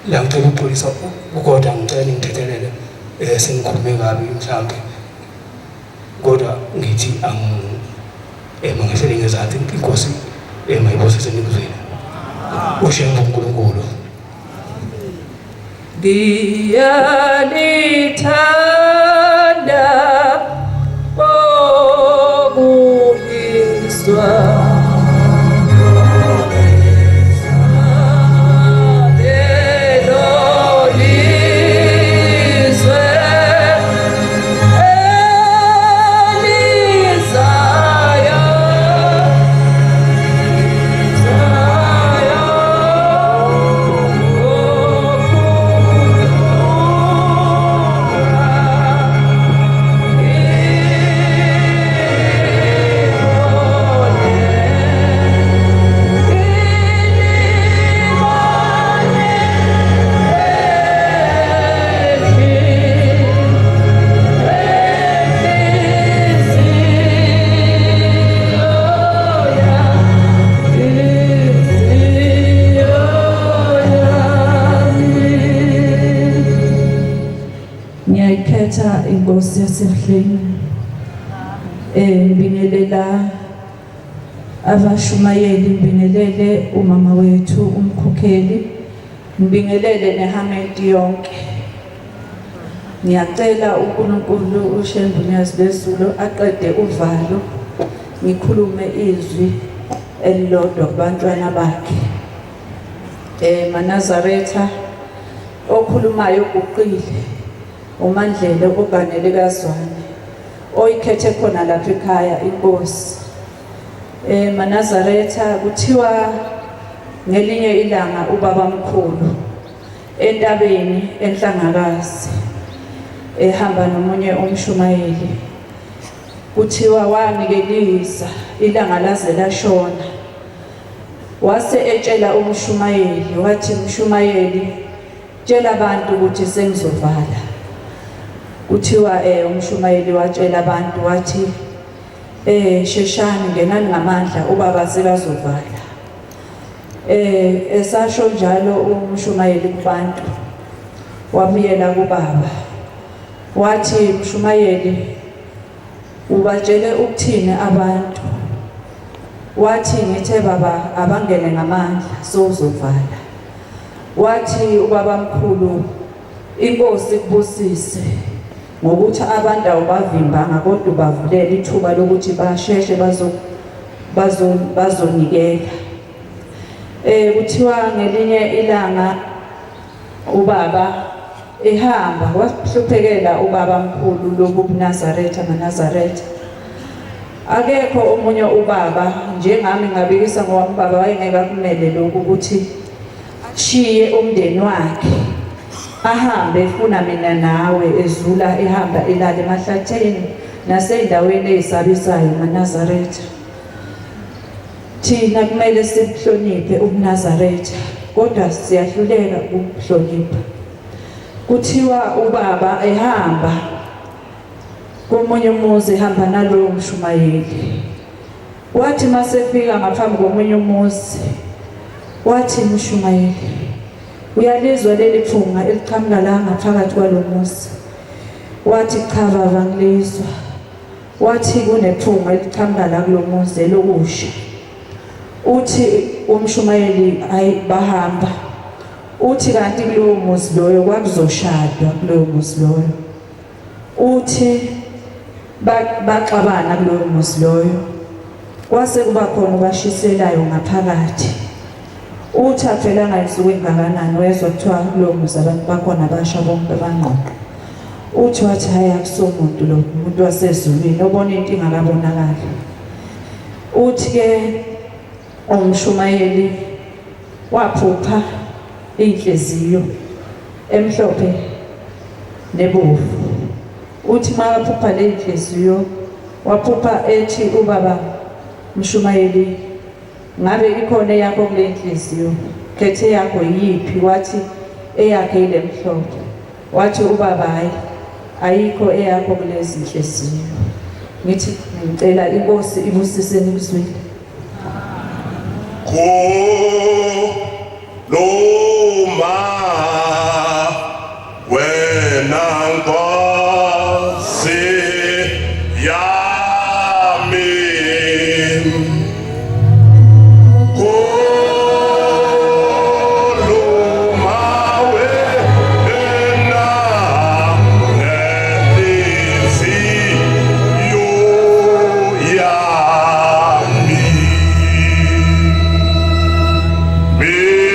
la ngicela ukuxolisa ukodwa ngicela ngithethelele sengikhulume kabi mhlawumbe kodwa ngithi mangasele ngezathi inkosi mayibosise nikuzweni uShembe uNkulunkulu Diyalithanda okuliswa ngiyayikhetha inkosi yaseMhleni ngibingelela abashumayeli, ngibingelele umama wethu umkhokheli, ngibingelele nehameti yonke. Ngiyacela uNkulunkulu uShembunyasi Bezulu aqede uvalo ngikhulume izwi elilodwa kubantwana bakhe. Manazaretha okhulumayo uguqile uMandlele oganele kaZwane oyikhethe khona lapha ekhaya inkosi. Manazaretha kuthiwa ngelinye ilanga ubaba mkhulu entabeni enhlangakazi ehamba nomunye umshumayeli, kuthiwa wanikelisa ilanga laze lashona. Wase etshela umshumayeli wathi, mshumayeli tshela abantu ukuthi sengizovala. Kuthiwa umshumayeli watshela abantu wathi sheshani ngenani ngamandla ubaba sekazovala. Esasho njalo umshumayeli kubantu wabuyela kubaba wathi, mshumayeli ubatshele ukuthini abantu? Wathi, ngithe baba abangene ngamandla sozovala. Wathi ubaba mkhulu inkosi kubusise ngokuthi abantu awubavimbanga kodwa bavulela ithuba lokuthi basheshe bazonikela. Kuthiwa ngelinye ilanga ubaba ehamba wahluphekela ubaba mkhulu lobu Nazaretha Manazaretha. Akekho omunye ubaba njengami ngabikisa ngowami baba wayengeke kumele lokhu ukuthi shiye umndeni wakhe ahambe efuna mina nawe ezula ehamba elala emahlatheni naseyindaweni ezisabisayo Manazaretha. Thina kumele sihloniphe uNazaretha kodwa siyahluleka ukuhlonipha. Kuthiwa ubaba ehamba komunye umuzi ehamba nalowo mshumayeli. Wathi masefika ngaphambi komunye umuzi wathi, mshumayeli uyalizwa leli phunga eliqhamuka la ngaphakathi kwalomuzi? Wathi, cha baba ngilizwa. Wathi, kunephunga eliqhamuka la kulomuzi elokusha. Uthi umshumayeli bahamba. Uthi kanti kulowo muzi loyo kwakuzoshadwa kuloyo muzi loyo. Uthi baxabana kuloyo muzi loyo. Kwase kuba khona ubashiselayo ngaphakathi. Uthi aphela ngayisuku engakanani wezwa kuthiwa kulowo muzi abantu bakhona basha bonke banqoqa. Uthi wathi hayi akusomuntu lo, umuntu wasezulwini obona into ingakabonakali. Uthi ke umshumayeli waphupha inhliziyo emhlophe nebovu. Uthi mawaphupha le inhliziyo waphupha ethi, ubaba mshumayeli ngabe ikhona yakho kule inhliziyo, khethe yakho yiphi? Wathi eyakhe ile mhlophe. Wathi ubaba hayi ayikho eyakho kulezi inhliziyo. Ngithi ngicela inkosi ibusise nikuzwile. Loma wena Nkosi yami, Loma wena nenhliziyo yami. Mina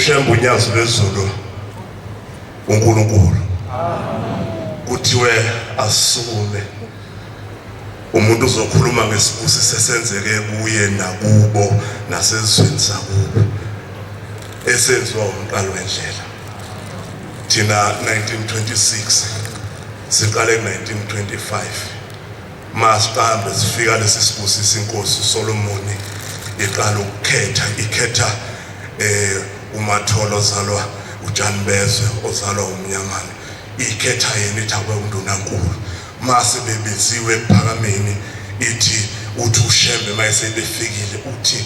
ushembe unyazo lwezulu uNkulunkulu kuthiwe asukume umuntu uzokhuluma ngesibusi sesenzeke kuye nakubo nasezweni sakubo esenziwa umqalo wendlela. Thina 1926 siqale ku1925 masiqambe sifika lesi sibusi inkosi uSolomon iqala ikhetha uMatholo ozalwa uJanibezwe ozalwa uMnyamane ikhetha yena ithi akwe undunankulu mase bebeziwe ephakameni ithi uthi ushembe mayese befikile uthi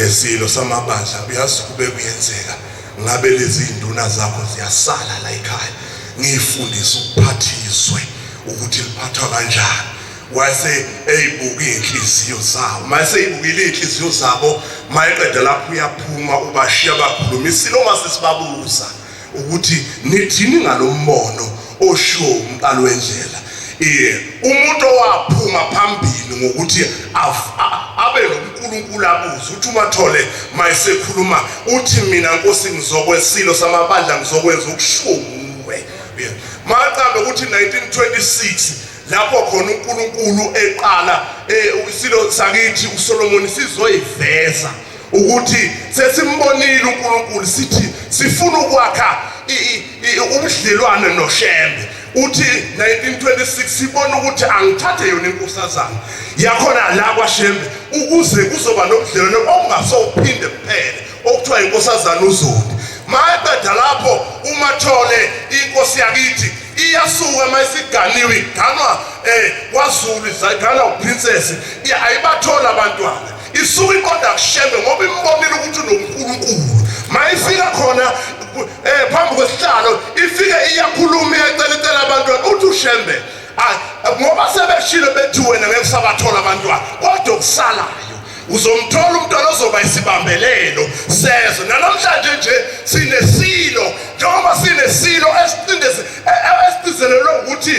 silo samabandla uyazi kube kuyenzeka ngabe lezi induna zakho ziyasala la ekhaya ngifundisa ukuphathiswe ukuthi liphathwa kanjani wase eyibuka inhliziyo zawo mase eyibukile inhliziyo zabo mayeqeda lapho uyaphuma ubashiya bakhuluma isilo mase sibabuza ukuthi nithini ngalombono oshiwo umqalo wendlela umuntu owaphuma phambili ngokuthi abe noNkulunkulu abuze uthi uMathole mayesekhuluma uthi mina Nkosi ngizokwesilo samabandla ngizokwenza ukushuwe maqambe ukuthi 1926 lapho khona uNkulunkulu eqala isilo sakithi uSolomon sizoyiveza ukuthi sesimbonile uNkulunkulu sithi sifuna ukwakha ubudlelwane noShembe uthi 1926 sibona ukuthi angithathe yona inkosazana yakhona la kwaShembe ukuze kuzoba nobudlelwane okungasophinde kuphele okuthiwa inkosazana uZondi mayeqeda lapho uMathole inkosi yakithi iyasuka mayisiganiwe iganwa kwaZulu izaganwa uprincess ayibathola abantwana isuka iqonda kuShembe ngoba imbonile ukuthi unoNkulunkulu mayifika khona phambi kwesihlalo ifike iyakhuluma iyacela abantwana uthi uShembe ngoba sebeshilo bethi wena ngeke sabathola abantwana kodwa kusalayo uzomthola umntwana ozoba isibambelelo sezo namhlanje nje sinesilo njengoba sinesilo esicizelelwe ukuthi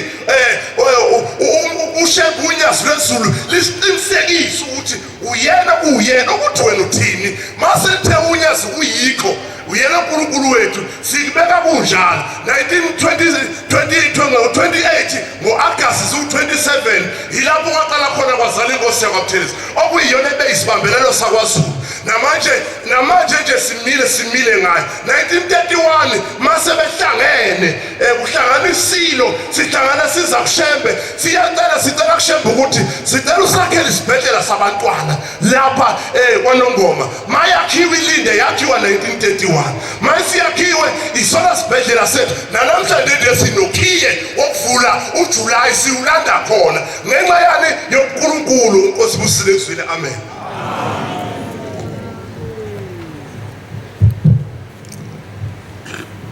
uShembe unyazo lwezulu lisiqinisekisa ukuthi uyena ukuthi wena uthini mase lithe unyazo uyikho uyena uNkulunkulu wethu sikubeka kunjalo 1928 ngoAugust 27 ilapho waqala khona kwazala inkosi yakwaButhelezi okuyiyona ebeyisibambelelo sakwaZulu namanje nje simile ngayo 1931 mase behlangene kuhlanganisilo sihlangana siza kuShembe sicela kuShembe ukuthi sicela usakhele isibhedlela sabantwana lapha kwaNongoma mayakhiwa ilinde yakhiwa 1931 mayisiyakhiwe isona sibhedlela sethu namhlanje nje sinokhiye wokuvula uJuly siulanda khona ngenxa yani yoNkulunkulu uNkosi busile kuzwile amen.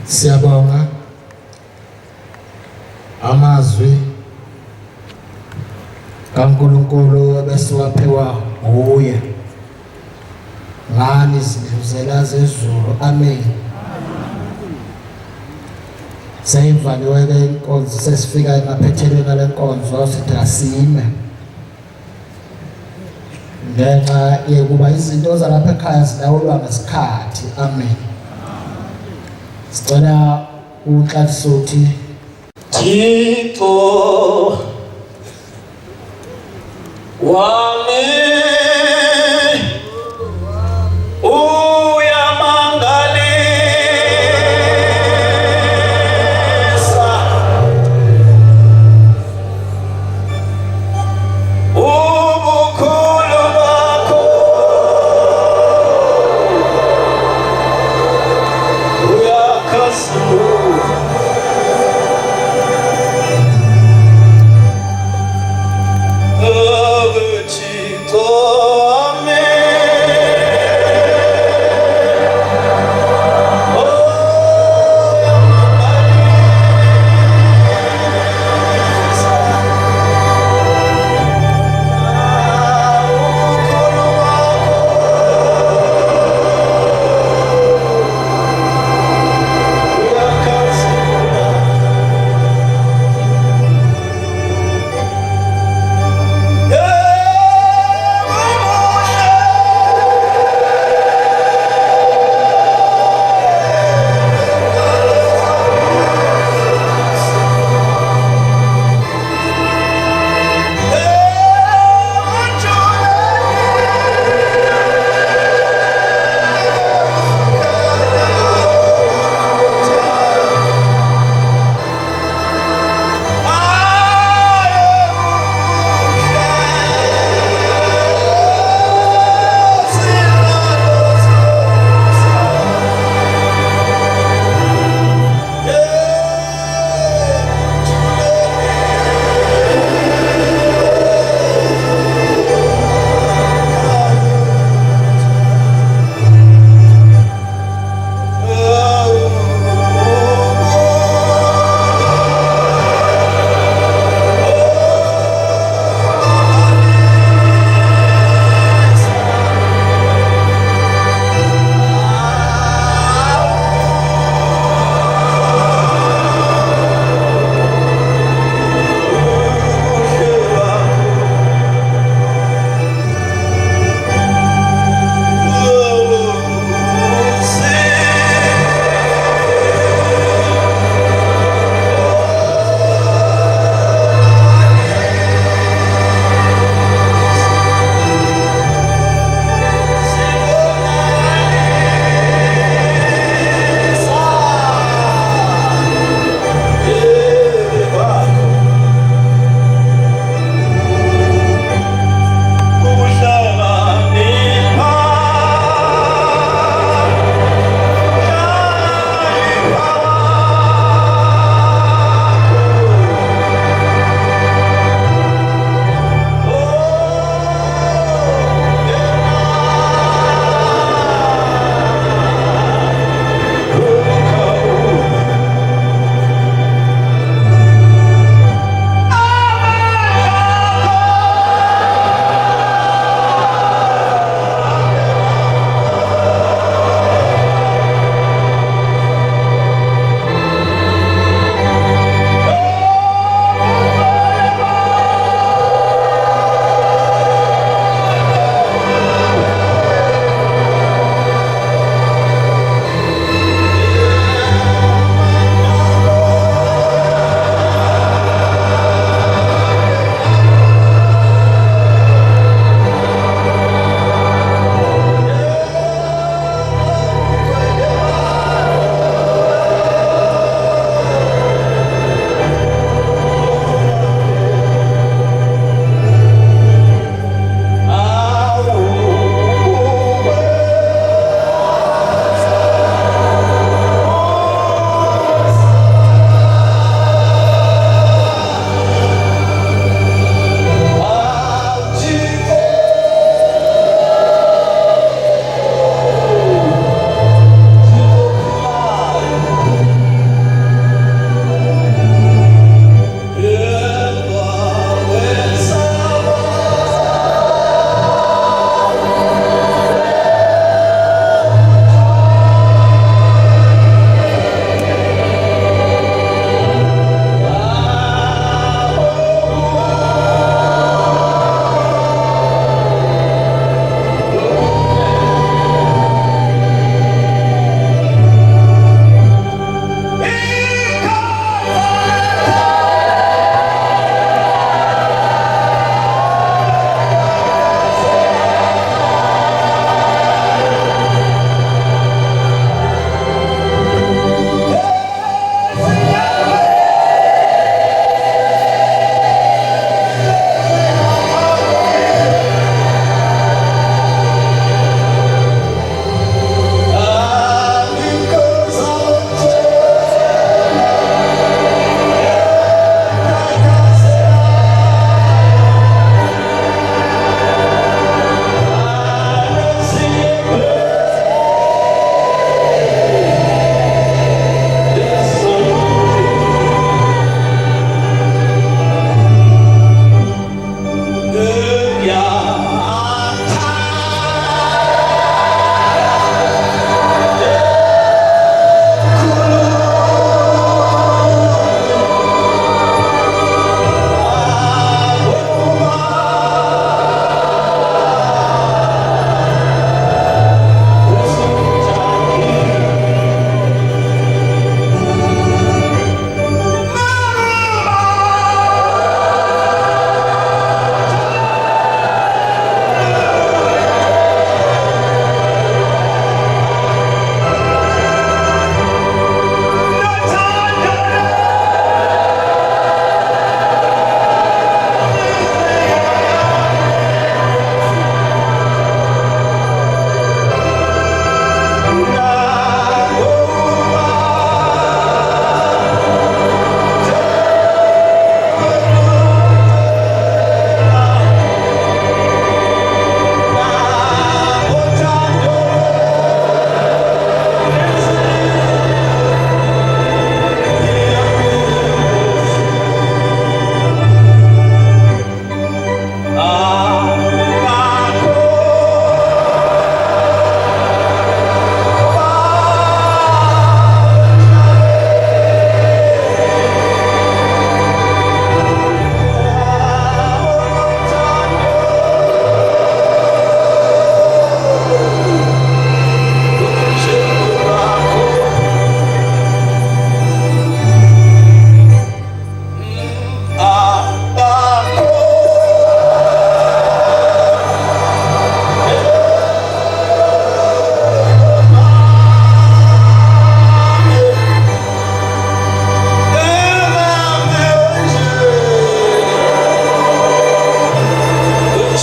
Siyabonga amazwi kaNkulunkulu ebesiwaphiwa nguye ngani izindluzela zezulu amen. Seyivaliwe-ke inkonzo sesifika emaphethelweni ale nkonzo sithi asime ngenxa yokuba izinto zalapha ekhaya zilawulwa ngesikhathi amen. Sicela uNhlanhla Thixo wami uyamangalisa ubukhulu bakho uyakhazimula Thixo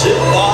Jehova